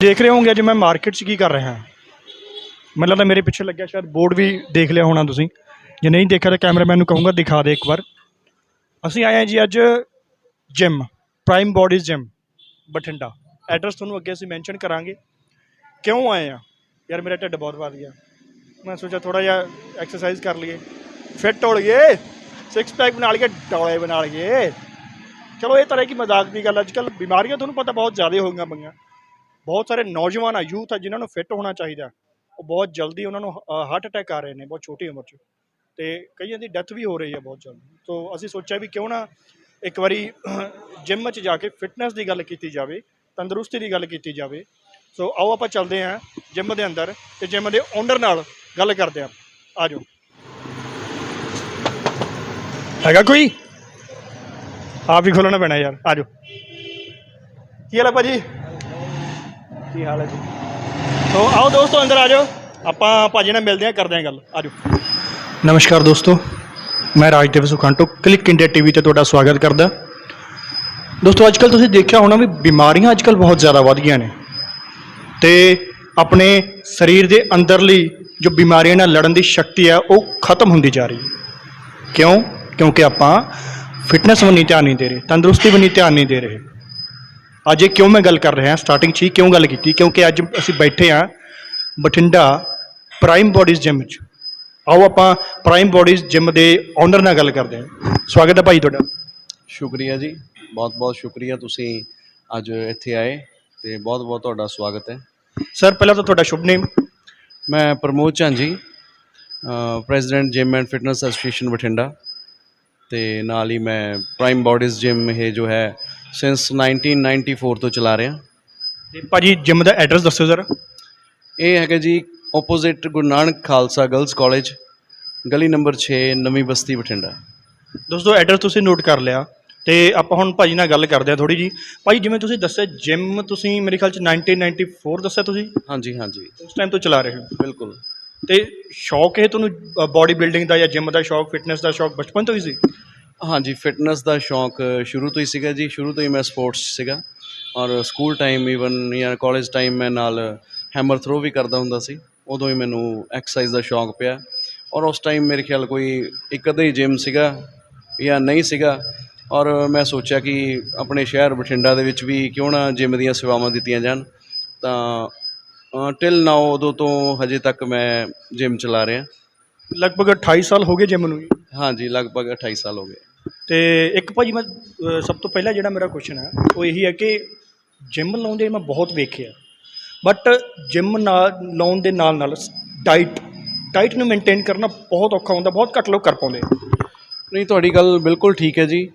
देख रहे होंगे अज मैं मार्केट च की कर रहा मैं लगता मेरे पिछे लग्या शायद बोर्ड भी देख लिया होना तुसीं जे नहीं देखा तो कैमरामैन कहूँगा दिखा दे एक बार। असीं आए हैं जी अज gym prime bodies gym Bathinda. Address थोड़ा अगे असीं मैंशन करांगे। क्यों आए हैं यार, मेरा ढिड बहुत वध गया, मैं सोचा थोड़ा जिहा एक्सरसाइज कर लीए, फिट हो लिए, सिक्स पैक बना लिए, डौले बना लिए। चलो ये तरह की मजाक की गल। अजकल बीमारियां थोड़ा पता बहुत ज़्यादा हो गई पईयां। बहुत सारे नौजवान आ यूथ है जिन्होंने फिट होना चाहिए, वो बहुत जल्दी उन्होंने हार्ट अटैक आ रहे हैं बहुत छोटी उम्र च, तो कईयों की डेथ भी हो रही है बहुत जल्दी। तो असीं सोचा भी क्यों ना एक बारी जिम च जाके फिटनेस की गल की जाए, तंदुरुस्ती की गल की जाए। सो आओ आप चलते हैं जिम के अंदर तो जिम के ओनर नाल गल करते हैं। आ जाओ, हैगा कोई? आप ही खोलना पैना यार। आ जाओ, की हाल है भाजी? की हाल है जी? तो आओ दोस्तों अंदर आ जाओ, ਆਪਾਂ ਭਾਜੀ ਨਾਲ ਮਿਲਦੇ ਹਾਂ, ਕਰਦੇ ਹਾਂ ਗੱਲ। ਆ ਜਾਓ। ਨਮਸਕਾਰ ਦੋਸਤੋ, ਮੈਂ ਰਾਜਦੇਵ ਸੁਖਾਂਟੋ ਕਲਿੱਕ ਇੰਡੀਆ ਟੀਵੀ ਤੇ ਤੁਹਾਡਾ ਸਵਾਗਤ ਕਰਦਾ। ਦੋਸਤੋ ਅੱਜ ਕੱਲ੍ਹ ਤੁਸੀਂ ਦੇਖਿਆ ਹੋਣਾ ਵੀ ਬਿਮਾਰੀਆਂ ਅੱਜ ਕੱਲ੍ਹ ਬਹੁਤ ਜ਼ਿਆਦਾ ਵੱਧ ਗਈਆਂ ਨੇ ਤੇ ਆਪਣੇ ਸਰੀਰ ਦੇ ਅੰਦਰਲੀ ਜੋ ਬਿਮਾਰੀਆਂ ਨਾਲ ਲੜਨ ਦੀ ਸ਼ਕਤੀ ਹੈ ਉਹ ਖਤਮ ਹੁੰਦੀ ਜਾ ਰਹੀ ਹੈ। ਕਿਉਂ? ਕਿਉਂਕਿ ਆਪਾਂ ਫਿਟਨੈਸ ਵੱਲ ਨਹੀਂ ਧਿਆਨ ਨਹੀਂ ਦੇ ਰਹੇ, ਤੰਦਰੁਸਤੀ ਵੱਲ ਨਹੀਂ ਧਿਆਨ नहीं दे रहे। ਅੱਜ ਇਹ ਕਿਉਂ ਮੈਂ ਗੱਲ ਕਰ ਰਿਹਾ ਸਟਾਰਟਿੰਗ 'ਚ ਹੀ ਕਿਉਂ ਗੱਲ ਕੀਤੀ, ਕਿਉਂਕਿ ਅੱਜ ਅਸੀਂ ਬੈਠੇ ਹਾਂ ਬਠਿੰਡਾ ਪ੍ਰਾਈਮ ਬੋਡੀਜ਼ ਜਿਮ 'ਚ। ਆਓ ਆਪਾਂ ਪ੍ਰਾਈਮ ਬੋਡੀਜ਼ ਜਿਮ ਦੇ ਓਨਰ ਨਾਲ ਗੱਲ ਕਰਦੇ ਹਾਂ। ਸਵਾਗਤ ਹੈ ਭਾਈ ਤੁਹਾਡਾ। ਸ਼ੁਕਰੀਆ ਜੀ, ਬਹੁਤ ਬਹੁਤ ਸ਼ੁਕਰੀਆ, ਤੁਸੀਂ ਅੱਜ ਇੱਥੇ ਆਏ ਅਤੇ ਬਹੁਤ ਬਹੁਤ ਤੁਹਾਡਾ ਸਵਾਗਤ ਹੈ। ਸਰ ਪਹਿਲਾਂ ਤਾਂ ਤੁਹਾਡਾ ਸ਼ੁਭ ਨੇਮ? ਮੈਂ Pramod Jhanji, president gym and fitness association Bathinda, ਅਤੇ ਨਾਲ ਹੀ ਮੈਂ ਪ੍ਰਾਈਮ ਬੋਡੀਜ਼ ਜਿਮ ਇਹ ਜੋ ਹੈ ਸਿੰਸ 1994 ਤੋਂ ਚਲਾ ਰਿਹਾ। ਅਤੇ ਭਾਜੀ ਜਿਮ ਦਾ ਐਡਰੈਸ ਦੱਸਿਓ ਜ਼ਰਾ। ਇਹ ਹੈਗਾ ਜੀ opposite Guru Nanak Khalsa girls college, ਗਲੀ ਨੰਬਰ 6, ਨਵੀਂ ਬਸਤੀ, ਬਠਿੰਡਾ। ਦੋਸਤੋ ਐਡਰੈਸ ਤੁਸੀਂ ਨੋਟ ਕਰ ਲਿਆ ਅਤੇ ਆਪਾਂ ਹੁਣ ਭਾਜੀ ਨਾਲ ਗੱਲ ਕਰਦੇ ਹਾਂ ਥੋੜ੍ਹੀ ਜਿਹੀ। ਭਾਜੀ ਜਿਵੇਂ ਤੁਸੀਂ ਦੱਸਿਆ ਜਿਮ ਤੁਸੀਂ ਮੇਰੇ ਖਿਆਲ 'ਚ 1994 ਦੱਸਿਆ ਤੁਸੀਂ? ਹਾਂਜੀ ਹਾਂਜੀ, ਉਸ ਟਾਈਮ ਤੋਂ ਚਲਾ ਰਹੇ ਹੋ? ਬਿਲਕੁਲ। ਅਤੇ ਸ਼ੌਕ ਇਹ ਤੁਹਾਨੂੰ ਬੋਡੀ ਬਿਲਡਿੰਗ ਦਾ ਜਾਂ ਜਿਮ ਦਾ ਸ਼ੌਕ, ਫਿਟਨੈਸ ਦਾ ਸ਼ੌਕ ਬਚਪਨ ਤੋਂ ਹੀ ਸੀ? ਹਾਂਜੀ, ਫਿਟਨੈਸ ਦਾ ਸ਼ੌਂਕ ਸ਼ੁਰੂ ਤੋਂ ਹੀ ਸੀਗਾ ਜੀ। ਸ਼ੁਰੂ ਤੋਂ ਹੀ ਮੈਂ ਸਪੋਰਟਸ 'ਚ ਸੀਗਾ ਔਰ ਸਕੂਲ ਟਾਈਮ ਈਵਨ ਜਾਂ ਕਾਲਜ ਟਾਈਮ ਮੈਂ ਨਾਲ ਹੈਮਰ ਥਰੋ ਵੀ ਕਰਦਾ ਹੁੰਦਾ ਸੀ। ਉਦੋਂ ਹੀ ਮੈਨੂੰ ਐਕਸਰਸਾਈਜ਼ ਦਾ ਸ਼ੌਂਕ ਪਿਆ ਔਰ ਉਸ ਟਾਈਮ ਮੇਰੇ ਖਿਆਲ ਕੋਈ ਇੱਕ ਅੱਧਾ ਹੀ ਜਿਮ ਸੀਗਾ ਜਾਂ ਨਹੀਂ ਸੀਗਾ ਔਰ ਮੈਂ ਸੋਚਿਆ ਕਿ ਆਪਣੇ ਸ਼ਹਿਰ ਬਠਿੰਡਾ ਦੇ ਵਿੱਚ ਵੀ ਕਿਉਂ ਨਾ ਜਿਮ ਦੀਆਂ ਸੇਵਾਵਾਂ ਦਿੱਤੀਆਂ ਜਾਣ। ਤਾਂ ਟਿਲ ਨਾਓ ਉਦੋਂ ਤੋਂ ਹਜੇ ਤੱਕ ਮੈਂ ਜਿਮ ਚਲਾ ਰਿਹਾ। ਲਗਭਗ 28 ਸਾਲ ਹੋ ਗਏ ਜਿਮ ਨੂੰ? ਹਾਂਜੀ, ਲਗਭਗ 28 ਸਾਲ ਹੋ ਗਏ। ਅਤੇ ਇੱਕ ਭਾਜੀ ਮੈਂ ਸਭ ਤੋਂ ਪਹਿਲਾਂ ਜਿਹੜਾ ਮੇਰਾ ਕੁਐਸ਼ਨ ਹੈ ਉਹ ਇਹੀ ਹੈ ਕਿ ਜਿਮ ਲਾਉਂਦੇ ਮੈਂ ਬਹੁਤ ਵੇਖਿਆ, ਬਟ ਜਿਮ ਨਾਲ ਲਾਉਣ ਦੇ ਨਾਲ ਡਾਈਟ ਨੂੰ ਮੇਨਟੇਨ ਕਰਨਾ ਬਹੁਤ ਔਖਾ ਹੁੰਦਾ, ਬਹੁਤ ਘੱਟ ਲੋਕ ਕਰ ਪਾਉਂਦੇ। ਨਹੀਂ, ਤੁਹਾਡੀ ਗੱਲ ਬਿਲਕੁਲ ਠੀਕ ਹੈ ਜੀ।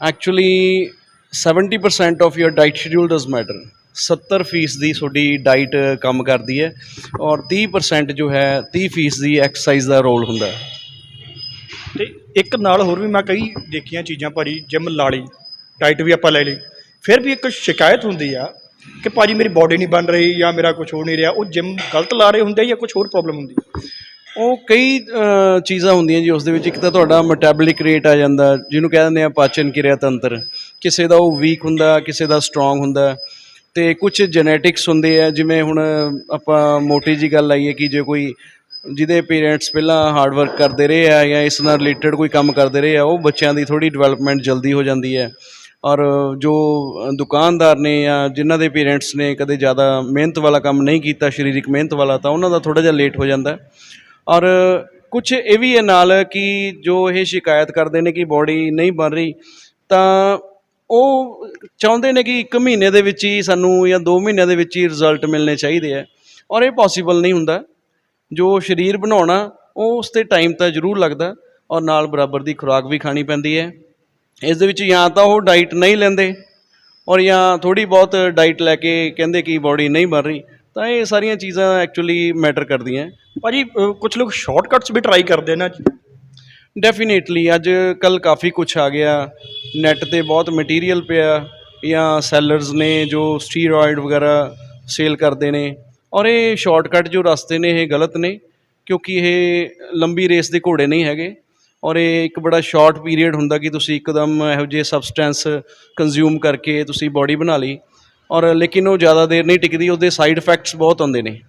Actually 70% of your diet schedule does matter. 70% ਦੀ ਤੁਹਾਡੀ ਡਾਈਟ ਕੰਮ ਕਰਦੀ ਹੈ ਔਰ 30% ਜੋ ਹੈ 30% ਦੀ ਐਕਸਰਸਾਈਜ਼ ਦਾ ਰੋਲ ਹੁੰਦਾ। ਅਤੇ ਇੱਕ ਨਾਲ ਹੋਰ ਵੀ ਮੈਂ ਕਈ ਦੇਖੀਆਂ ਚੀਜ਼ਾਂ ਭਾਜੀ, ਜਿਮ ਲਾ ਲਈ, ਡਾਈਟ ਵੀ ਆਪਾਂ ਲੈ ਲਈ, ਫਿਰ ਵੀ ਇੱਕ ਸ਼ਿਕਾਇਤ ਹੁੰਦੀ ਆ ਕਿ ਭਾਜੀ ਮੇਰੀ ਬੋਡੀ ਨਹੀਂ ਬਣ ਰਹੀ ਜਾਂ ਮੇਰਾ ਕੁਛ ਹੋ ਨਹੀਂ ਰਿਹਾ। ਉਹ ਜਿਮ ਗਲਤ ਲਾ ਰਹੇ ਹੁੰਦੇ ਜਾਂ ਕੁਛ ਹੋਰ ਪ੍ਰੋਬਲਮ ਹੁੰਦੀ? ਉਹ ਕਈ ਚੀਜ਼ਾਂ ਹੁੰਦੀਆਂ ਜੀ ਉਸ ਦੇ ਵਿੱਚ। ਇੱਕ ਤਾਂ ਤੁਹਾਡਾ ਮੈਟਾਬੋਲਿਕ ਰੇਟ ਆ ਜਾਂਦਾ, ਜਿਹਨੂੰ ਕਹਿ ਦਿੰਦੇ ਆ ਪਾਚਨ ਕਿਰਿਆ ਤੰਤਰ। ਕਿਸੇ ਦਾ ਉਹ ਵੀਕ ਹੁੰਦਾ, ਕਿਸੇ ਦਾ ਸਟਰੋਂਗ ਹੁੰਦਾ, ਅਤੇ ਕੁਛ ਜੈਨੇਟਿਕਸ ਹੁੰਦੇ ਆ। ਜਿਵੇਂ ਹੁਣ ਆਪਾਂ ਮੋਟੀ ਜਿਹੀ ਗੱਲ ਆਈਏ ਕਿ ਜੇ ਕੋਈ ਜਿਹਦੇ ਪੇਰੈਂਟਸ ਪਹਿਲਾਂ ਹਾਰਡ ਵਰਕ ਕਰਦੇ ਰਹੇ ਆ ਜਾਂ ਇਸ ਨਾਲ ਰਿਲੇਟਡ ਕੋਈ ਕੰਮ ਕਰਦੇ ਰਹੇ ਆ, ਉਹ ਬੱਚਿਆਂ ਦੀ ਥੋੜ੍ਹੀ ਡਿਵੈਲਪਮੈਂਟ ਜਲਦੀ ਹੋ ਜਾਂਦੀ ਹੈ। ਔਰ ਜੋ ਦੁਕਾਨਦਾਰ ਨੇ ਜਾਂ ਜਿਨ੍ਹਾਂ ਦੇ ਪੇਰੈਂਟਸ ਨੇ ਕਦੇ ਜ਼ਿਆਦਾ ਮਿਹਨਤ ਵਾਲਾ ਕੰਮ ਨਹੀਂ ਕੀਤਾ, ਸਰੀਰਕ ਮਿਹਨਤ ਵਾਲਾ, ਤਾਂ ਉਹਨਾਂ ਦਾ ਥੋੜ੍ਹਾ ਜਿਹਾ ਲੇਟ ਹੋ ਜਾਂਦਾ। ਔਰ ਕੁਛ ਇਹ ਵੀ ਹੈ ਨਾਲ ਕਿ ਜੋ ਇਹ ਸ਼ਿਕਾਇਤ ਕਰਦੇ ਨੇ ਕਿ ਬੋਡੀ ਨਹੀਂ ਬਣ ਰਹੀ, ਤਾਂ ਉਹ ਚਾਹੁੰਦੇ ਨੇ ਕਿ 1 ਮਹੀਨੇ ਦੇ ਵਿੱਚ ਹੀ ਸਾਨੂੰ ਜਾਂ 2 ਮਹੀਨਿਆਂ ਦੇ ਵਿੱਚ ਹੀ ਰਿਜ਼ਲਟ ਮਿਲਣੇ ਚਾਹੀਦੇ ਹੈ ਔਰ ਇਹ ਪੋਸੀਬਲ ਨਹੀਂ ਹੁੰਦਾ। ਜੋ ਸਰੀਰ ਬਣਾਉਣਾ ਉਹ ਉਸ 'ਤੇ ਟਾਈਮ ਤਾਂ ਜ਼ਰੂਰ ਲੱਗਦਾ ਔਰ ਨਾਲ ਬਰਾਬਰ ਦੀ ਖੁਰਾਕ ਵੀ ਖਾਣੀ ਪੈਂਦੀ ਹੈ। ਇਸ ਦੇ ਵਿੱਚ ਜਾਂ ਤਾਂ ਉਹ ਡਾਈਟ ਨਹੀਂ ਲੈਂਦੇ ਔਰ ਜਾਂ ਥੋੜ੍ਹੀ ਬਹੁਤ ਡਾਈਟ ਲੈ ਕੇ ਕਹਿੰਦੇ ਕਿ ਬੋਡੀ ਨਹੀਂ ਬਣ ਰਹੀ। ਤਾਂ ਇਹ ਸਾਰੀਆਂ ਚੀਜ਼ਾਂ ਐਕਚੁਅਲੀ ਮੈਟਰ ਕਰਦੀਆਂ। ਭਾਜੀ ਕੁਛ ਲੋਕ ਸ਼ਾਰਟਕਟਸ ਵੀ ਟਰਾਈ ਕਰਦੇ ਨੇ। ਡੈਫੀਨੇਟਲੀ ਅੱਜ ਕੱਲ੍ਹ ਕਾਫੀ ਕੁਛ ਆ ਗਿਆ, ਨੈੱਟ 'ਤੇ ਬਹੁਤ ਮਟੀਰੀਅਲ ਪਿਆ ਜਾਂ ਸੈਲਰਸ ਨੇ ਜੋ ਸਟੀਰੋਇਡ ਵਗੈਰਾ ਸੇਲ ਕਰਦੇ ਨੇ ਔਰ ਇਹ ਸ਼ਾਰਟਕਟ ਜੋ ਰਸਤੇ ਨੇ ਇਹ ਗਲਤ ਨੇ, ਕਿਉਂਕਿ ਇਹ ਲੰਬੀ ਰੇਸ ਦੇ ਘੋੜੇ ਨਹੀਂ ਹੈਗੇ ਔਰ ਇਹ ਇੱਕ ਬੜਾ ਸ਼ਾਰਟ ਪੀਰੀਅਡ ਹੁੰਦਾ ਕਿ ਤੁਸੀਂ ਇੱਕਦਮ ਇਹੋ ਜਿਹੇ ਸਬਸਟੈਂਸ ਕੰਜ਼ਿਊਮ ਕਰਕੇ ਤੁਸੀਂ ਬੋਡੀ ਬਣਾ ਲਈ। ਔਰ ਲੇਕਿਨ ਉਹ ਜ਼ਿਆਦਾ ਦੇਰ ਨਹੀਂ ਟਿਕਦੀ, ਉਹਦੇ ਸਾਈਡ ਇਫੈਕਟਸ ਬਹੁਤ ਆਉਂਦੇ ਨੇ।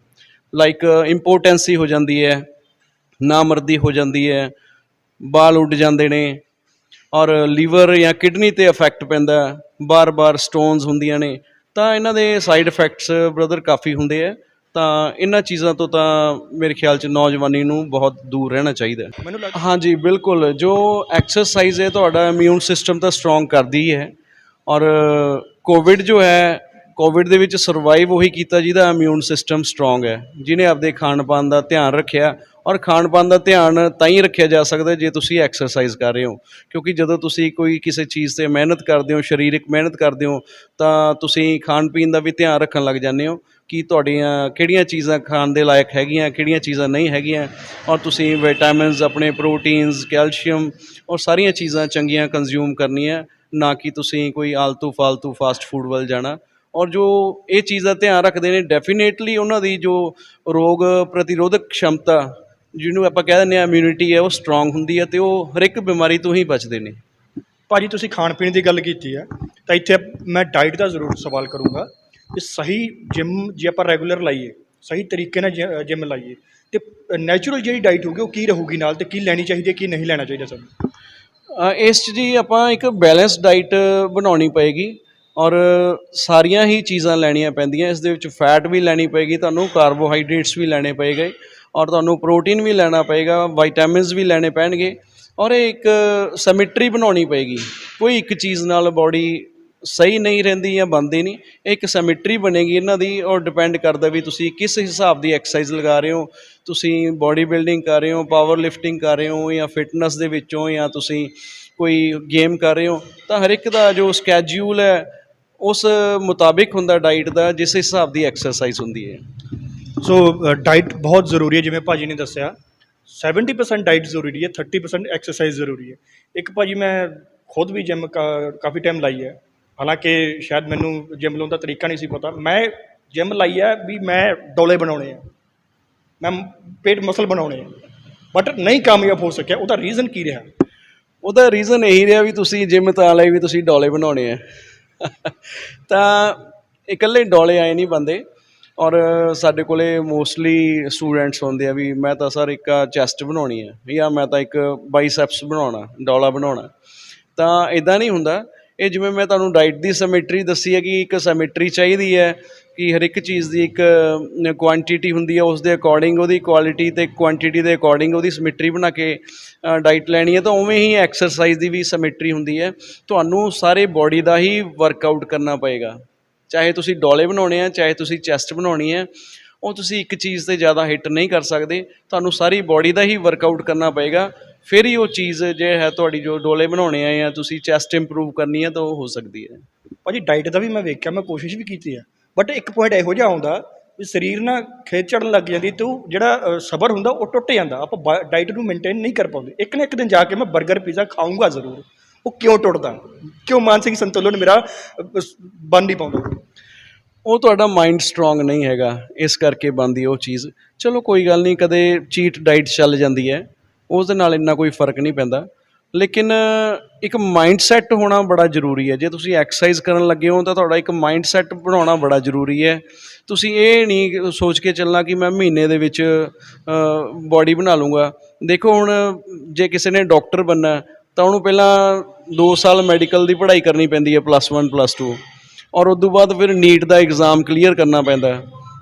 ਲਾਈਕ ਇੰਪੋਟੈਂਸੀ ਹੋ ਜਾਂਦੀ ਹੈ, ਨਾਮਰਦੀ ਹੋ ਜਾਂਦੀ ਹੈ, ਬਾਲ ਉੱਡ ਜਾਂਦੇ ਨੇ, ਔਰ ਲੀਵਰ ਜਾਂ ਕਿਡਨੀ 'ਤੇ ਇਫੈਕਟ ਪੈਂਦਾ, ਬਾਰ-ਬਾਰ ਸਟੋਨਸ ਹੁੰਦੀਆਂ ਨੇ। ਤਾਂ ਇਹਨਾਂ ਦੇ ਸਾਈਡ ਇਫੈਕਟਸ ਬ੍ਰਦਰ ਕਾਫੀ ਹੁੰਦੇ ਆ। ਤਾਂ ਇਹਨਾਂ ਚੀਜ਼ਾਂ ਤੋਂ ਤਾਂ ਮੇਰੇ ਖਿਆਲ 'ਚ ਨੌਜਵਾਨੀ ਨੂੰ ਬਹੁਤ ਦੂਰ ਰਹਿਣਾ ਚਾਹੀਦਾ। ਮੈਨੂੰ ਲੱਗਦਾ ਹਾਂਜੀ ਬਿਲਕੁਲ, ਜੋ ਐਕਸਰਸਾਈਜ਼ ਹੈ ਤੁਹਾਡਾ ਇਮਿਊਨ ਸਿਸਟਮ ਤਾਂ ਸਟਰੋਂਗ ਕਰਦੀ ਹੈ। ਔਰ ਕੋਵਿਡ ਜੋ ਹੈ, ਕੋਵਿਡ ਦੇ ਵਿੱਚ ਸਰਵਾਈਵ ਉਹੀ ਕੀਤਾ ਜਿਹਦਾ ਇਮਿਊਨ ਸਿਸਟਮ ਸਟਰੋਂਗ ਹੈ, ਜਿਹਨੇ ਆਪਦੇ ਖਾਣ ਪਾਣ ਦਾ ਧਿਆਨ ਰੱਖਿਆ। ਔਰ ਖਾਣ ਪਾਣ ਦਾ ਧਿਆਨ ਤਾਂ ਹੀ ਰੱਖਿਆ ਜਾ ਸਕਦਾ ਜੇ ਤੁਸੀਂ ਐਕਸਰਸਾਈਜ਼ ਕਰ ਰਹੇ ਹੋ, ਕਿਉਂਕਿ ਜਦੋਂ ਤੁਸੀਂ ਕੋਈ ਕਿਸੇ ਚੀਜ਼ 'ਤੇ ਮਿਹਨਤ ਕਰਦੇ ਹੋ, ਸਰੀਰਕ ਮਿਹਨਤ ਕਰਦੇ ਹੋ, ਤਾਂ ਤੁਸੀਂ ਖਾਣ ਪੀਣ ਦਾ ਵੀ ਧਿਆਨ ਰੱਖਣ ਲੱਗ ਜਾਂਦੇ ਹੋ ਕਿ ਤੁਹਾਡੀਆਂ ਕਿਹੜੀਆਂ ਚੀਜ਼ਾਂ ਖਾਣ ਦੇ ਲਾਇਕ ਹੈਗੀਆਂ, ਕਿਹੜੀਆਂ ਚੀਜ਼ਾਂ ਨਹੀਂ ਹੈਗੀਆਂ। ਔਰ ਤੁਸੀਂ ਵਿਟਾਮਿਨਸ, ਆਪਣੇ ਪ੍ਰੋਟੀਨਸ, ਕੈਲਸ਼ੀਅਮ ਔਰ ਸਾਰੀਆਂ ਚੀਜ਼ਾਂ ਚੰਗੀਆਂ ਕੰਜ਼ਿਊਮ ਕਰਨੀਆਂ, ਨਾ ਕਿ ਤੁਸੀਂ ਕੋਈ ਆਲਤੂ ਫਾਲਤੂ ਫਾਸਟ ਫੂਡ ਵੱਲ ਜਾਣਾ। ਔਰ ਜੋ ਇਹ ਚੀਜ਼ ਦਾ ਧਿਆਨ ਰੱਖਦੇ ਨੇ, ਡੈਫੀਨੇਟਲੀ ਉਹਨਾਂ ਦੀ ਜੋ ਰੋਗ ਪ੍ਰਤੀਰੋਧਕ क्षमता, ਜਿਹਨੂੰ ਆਪਾਂ ਕਹਿ ਦਿੰਦੇ ਹਾਂ ਇਮਿਊਨਿਟੀ ਹੈ, ਉਹ ਸਟਰੋਂਗ ਹੁੰਦੀ ਹੈ, ਅਤੇ ਉਹ ਹਰ ਇੱਕ ਬਿਮਾਰੀ ਤੋਂ ਹੀ ਬਚਦੇ ਨੇ। ਭਾਜੀ ਤੁਸੀਂ ਖਾਣ ਪੀਣ ਦੀ ਗੱਲ ਕੀਤੀ ਹੈ, ਤਾਂ ਇੱਥੇ ਮੈਂ ਡਾਈਟ ਦਾ ਜ਼ਰੂਰ ਸਵਾਲ ਕਰੂੰਗਾ ਕਿ ਸਹੀ ਜਿਮ ਜੇ ਆਪਾਂ ਰੈਗੂਲਰ ਲਾਈਏ, ਸਹੀ ਤਰੀਕੇ ਨਾਲ ਜਿਮ ਲਾਈਏ, ਤੇ ਨੈਚੁਰਲ ਜਿਹੜੀ ਡਾਈਟ ਹੋਊਗੀ ਉਹ ਕੀ ਰਹੂਗੀ ਨਾਲ, ਤੇ ਕੀ ਲੈਣੀ ਚਾਹੀਦੀ ਹੈ, ਕੀ ਨਹੀਂ ਲੈਣਾ ਚਾਹੀਦਾ ਸਾਨੂੰ? ਇਸ 'ਚ ਜੀ ਆਪਾਂ ਇੱਕ ਬੈਲੈਂਸ ਡਾਈਟ ਬਣਾਉਣੀ ਪਏਗੀ, ਔਰ ਸਾਰੀਆਂ ਹੀ ਚੀਜ਼ਾਂ ਲੈਣੀਆਂ ਪੈਂਦੀਆਂ। ਇਸ ਦੇ ਵਿੱਚ ਫੈਟ ਵੀ ਲੈਣੀ ਪਏਗੀ ਤੁਹਾਨੂੰ, ਕਾਰਬੋਹਾਈਡਰੇਟਸ ਵੀ ਲੈਣੇ ਪਏਗੇ, ਔਰ ਤੁਹਾਨੂੰ ਪ੍ਰੋਟੀਨ ਵੀ ਲੈਣਾ ਪਏਗਾ, ਵਾਈਟਾਮਿਨਸ ਵੀ ਲੈਣੇ ਪੈਣਗੇ। ਔਰ ਇਹ ਇੱਕ ਸਿਮੈਟਰੀ ਬਣਾਉਣੀ ਪਏਗੀ। ਕੋਈ ਇੱਕ ਚੀਜ਼ ਨਾਲ ਬੋਡੀ ਸਹੀ ਨਹੀਂ ਰਹਿੰਦੀ ਜਾਂ ਬਣਦੀ ਨਹੀਂ, ਇੱਕ ਸਿਮੈਟਰੀ ਬਣੇਗੀ ਇਹਨਾਂ ਦੀ। ਔਰ ਡਿਪੈਂਡ ਕਰਦਾ ਵੀ ਤੁਸੀਂ ਕਿਸ ਹਿਸਾਬ ਦੀ ਐਕਸਰਸਾਈਜ਼ ਲਗਾ ਰਹੇ ਹੋ, ਤੁਸੀਂ ਬੋਡੀ ਬਿਲਡਿੰਗ ਕਰ ਰਹੇ ਹੋ, ਪਾਵਰ ਲਿਫਟਿੰਗ ਕਰ ਰਹੇ ਹੋ, ਜਾਂ ਫਿਟਨੈਸ ਦੇ ਵਿੱਚੋਂ, ਜਾਂ ਤੁਸੀਂ ਕੋਈ ਗੇਮ ਕਰ ਰਹੇ ਹੋ। ਤਾਂ ਹਰ ਇੱਕ ਦਾ ਜੋ ਸਕੈਜਿਊਲ ਹੈ ਉਸ ਮੁਤਾਬਿਕ ਹੁੰਦਾ ਡਾਈਟ ਦਾ, ਜਿਸ ਹਿਸਾਬ ਦੀ ਐਕਸਰਸਾਈਜ਼ ਹੁੰਦੀ ਹੈ। ਸੋ ਡਾਈਟ ਬਹੁਤ ਜ਼ਰੂਰੀ ਹੈ, ਜਿਵੇਂ ਭਾਜੀ ਨੇ ਦੱਸਿਆ 70% ਡਾਈਟ ਜ਼ਰੂਰੀ ਹੈ, 30% ਐਕਸਰਸਾਈਜ਼ ਜ਼ਰੂਰੀ ਹੈ। ਇੱਕ ਭਾਜੀ ਮੈਂ ਖੁਦ ਵੀ ਜਿਮ ਕਾਫੀ ਟਾਈਮ ਲਾਈ ਹੈ, ਹਾਲਾਂਕਿ ਸ਼ਾਇਦ ਮੈਨੂੰ ਜਿਮ ਲਾਉਣ ਦਾ ਤਰੀਕਾ ਨਹੀਂ ਸੀ ਪਤਾ। ਮੈਂ ਜਿਮ ਲਾਈ ਹੈ ਵੀ ਮੈਂ ਡੋਲੇ ਬਣਾਉਣੇ ਆ, ਮੈਂ ਪੇਟ ਮਸਲ ਬਣਾਉਣੇ ਆ, ਬਟ ਨਹੀਂ ਕਾਮਯਾਬ ਹੋ ਸਕਿਆ। ਉਹਦਾ ਰੀਜ਼ਨ ਕੀ ਰਿਹਾ? ਉਹਦਾ ਰੀਜ਼ਨ ਇਹੀ ਰਿਹਾ ਵੀ ਤੁਸੀਂ ਜਿਮ ਤਾਂ ਲਈ ਵੀ ਤੁਸੀਂ ਡੋਲੇ ਬਣਾਉਣੇ ਆ। ਤਾਂ ਇਕੱਲੇ ਡੋਲੇ ਆਏ ਨਹੀਂ ਬੰਦੇ। ਔਰ ਸਾਡੇ ਕੋਲੇ ਮੋਸਟਲੀ ਸਟੂਡੈਂਟਸ ਹੁੰਦੇ ਆ ਵੀ ਮੈਂ ਤਾਂ ਸਰ ਇੱਕ ਚੈਸਟ ਬਣਾਉਣੀ ਹੈ, ਜਾਂ ਮੈਂ ਤਾਂ ਇੱਕ ਬਾਈਸੈਪਸ ਬਣਾਉਣਾ, ਡੋਲਾ ਬਣਾਉਣਾ। ਤਾਂ ਇੱਦਾਂ ਨਹੀਂ ਹੁੰਦਾ। ਇਹ ਜਿਵੇਂ ਮੈਂ ਤੁਹਾਨੂੰ ਡਾਈਟ ਦੀ ਸਿਮੈਟਰੀ ਦੱਸੀ ਹੈ ਕਿ ਇੱਕ ਸਿਮੈਟਰੀ ਚਾਹੀਦੀ ਹੈ, ਕਿ ਹਰ ਇੱਕ ਚੀਜ਼ ਦੀ ਇੱਕ ਕੁਆਂਟੀਟੀ ਹੁੰਦੀ ਹੈ, ਉਸ ਦੇ ਅਕੋਰਡਿੰਗ ਉਹਦੀ ਕੁਆਲਿਟੀ ਅਤੇ ਕੁਆਂਟੀਟੀ ਦੇ ਅਕੋਰਡਿੰਗ ਉਹਦੀ ਸਿਮੈਟਰੀ ਬਣਾ ਕੇ ਡਾਈਟ ਲੈਣੀ ਹੈ। ਤਾਂ ਉਵੇਂ ਹੀ ਐਕਸਰਸਾਈਜ਼ ਦੀ ਵੀ ਸਿਮੈਟਰੀ ਹੁੰਦੀ ਹੈ। ਤੁਹਾਨੂੰ ਸਾਰੇ ਬੋਡੀ ਦਾ ਹੀ ਵਰਕਆਊਟ ਕਰਨਾ ਪਏਗਾ, ਚਾਹੇ ਤੁਸੀਂ ਡੋਲੇ ਬਣਾਉਣੇ ਆ, ਚਾਹੇ ਤੁਸੀਂ ਚੈਸਟ ਬਣਾਉਣੀ ਹੈ। ਉਹ ਤੁਸੀਂ ਇੱਕ ਚੀਜ਼ 'ਤੇ ਜ਼ਿਆਦਾ ਹਿੱਟ ਨਹੀਂ ਕਰ ਸਕਦੇ, ਤੁਹਾਨੂੰ ਸਾਰੀ ਬੋਡੀ ਦਾ ਹੀ ਵਰਕਆਊਟ ਕਰਨਾ ਪਏਗਾ। ਫਿਰ ਹੀ ਉਹ ਚੀਜ਼ ਜੇ ਹੈ ਤੁਹਾਡੀ, ਜੋ ਡੋਲੇ ਬਣਾਉਣੇ ਆ ਜਾਂ ਤੁਸੀਂ ਚੈਸਟ ਇੰਪਰੂਵ ਕਰਨੀ ਹੈ, ਤਾਂ ਉਹ ਹੋ ਸਕਦੀ ਹੈ। ਭਾਜੀ ਡਾਈਟ ਦਾ ਵੀ ਮੈਂ ਵੇਖਿਆ, ਮੈਂ ਕੋਸ਼ਿਸ਼ ਵੀ ਕੀਤੀ ਹੈ, ਬਟ ਇੱਕ ਪੁਆਇੰਟ ਇਹੋ ਜਿਹਾ ਆਉਂਦਾ ਵੀ ਸਰੀਰ ਨਾ ਖੇਚ ਚੜਨ ਲੱਗ ਜਾਂਦੀ, ਤੇ ਉਹ ਜਿਹੜਾ ਸਬਰ ਹੁੰਦਾ ਉਹ ਟੁੱਟ ਜਾਂਦਾ। ਆਪਾਂ ਡਾਈਟ ਨੂੰ ਮੇਨਟੇਨ ਨਹੀਂ ਕਰ ਪਾਉਂਦੇ। ਇੱਕ ਨਾ ਇੱਕ ਦਿਨ ਜਾ ਕੇ ਮੈਂ ਬਰਗਰ ਪੀਜ਼ਾ ਖਾਊਂਗਾ ਜ਼ਰੂਰ। ਉਹ ਕਿਉਂ ਟੁੱਟਦਾ? ਕਿਉਂ ਮਾਨਸਿਕ ਸੰਤੁਲਨ ਮੇਰਾ ਬਣ ਨਹੀਂ ਪਾਉਂਦਾ? ਉਹ ਤੁਹਾਡਾ ਮਾਈਂਡ ਸਟਰੋਂਗ ਨਹੀਂ ਹੈਗਾ, ਇਸ ਕਰਕੇ ਬਣਦੀ ਉਹ ਚੀਜ਼। ਚਲੋ ਕੋਈ ਗੱਲ ਨਹੀਂ, ਕਦੇ ਚੀਟ ਡਾਈਟ ਚੱਲ ਜਾਂਦੀ ਹੈ, ਉਸ ਦੇ ਨਾਲ ਇੰਨਾ ਕੋਈ ਫਰਕ ਨਹੀਂ ਪੈਂਦਾ। ਲੇਕਿਨ ਇੱਕ ਮਾਈਂਡ ਸੈੱਟ ਹੋਣਾ ਬੜਾ ਜ਼ਰੂਰੀ ਹੈ। ਜੇ ਤੁਸੀਂ ਐਕਸਰਸਾਈਜ਼ ਕਰਨ ਲੱਗੇ ਹੋ ਤਾਂ ਤੁਹਾਡਾ ਇੱਕ ਮਾਈਂਡ ਸੈੱਟ ਬਣਾਉਣਾ ਬੜਾ ਜ਼ਰੂਰੀ ਹੈ। ਤੁਸੀਂ ਇਹ ਨਹੀਂ ਸੋਚ ਕੇ ਚੱਲਣਾ ਕਿ ਮੈਂ ਮਹੀਨੇ ਦੇ ਵਿੱਚ ਬੋਡੀ ਬਣਾ ਲੂੰਗਾ। ਦੇਖੋ ਹੁਣ ਜੇ ਕਿਸੇ ਨੇ ਡਾਕਟਰ ਬਣਨਾ ਤਾਂ ਉਹਨੂੰ ਪਹਿਲਾਂ 2 ਸਾਲ ਮੈਡੀਕਲ ਦੀ ਪੜ੍ਹਾਈ ਕਰਨੀ ਪੈਂਦੀ ਹੈ, +1 +2, ਔਰ ਉਦੋਂ ਬਾਅਦ ਫਿਰ ਨੀਟ ਦਾ ਐਗਜ਼ਾਮ ਕਲੀਅਰ ਕਰਨਾ ਪੈਂਦਾ।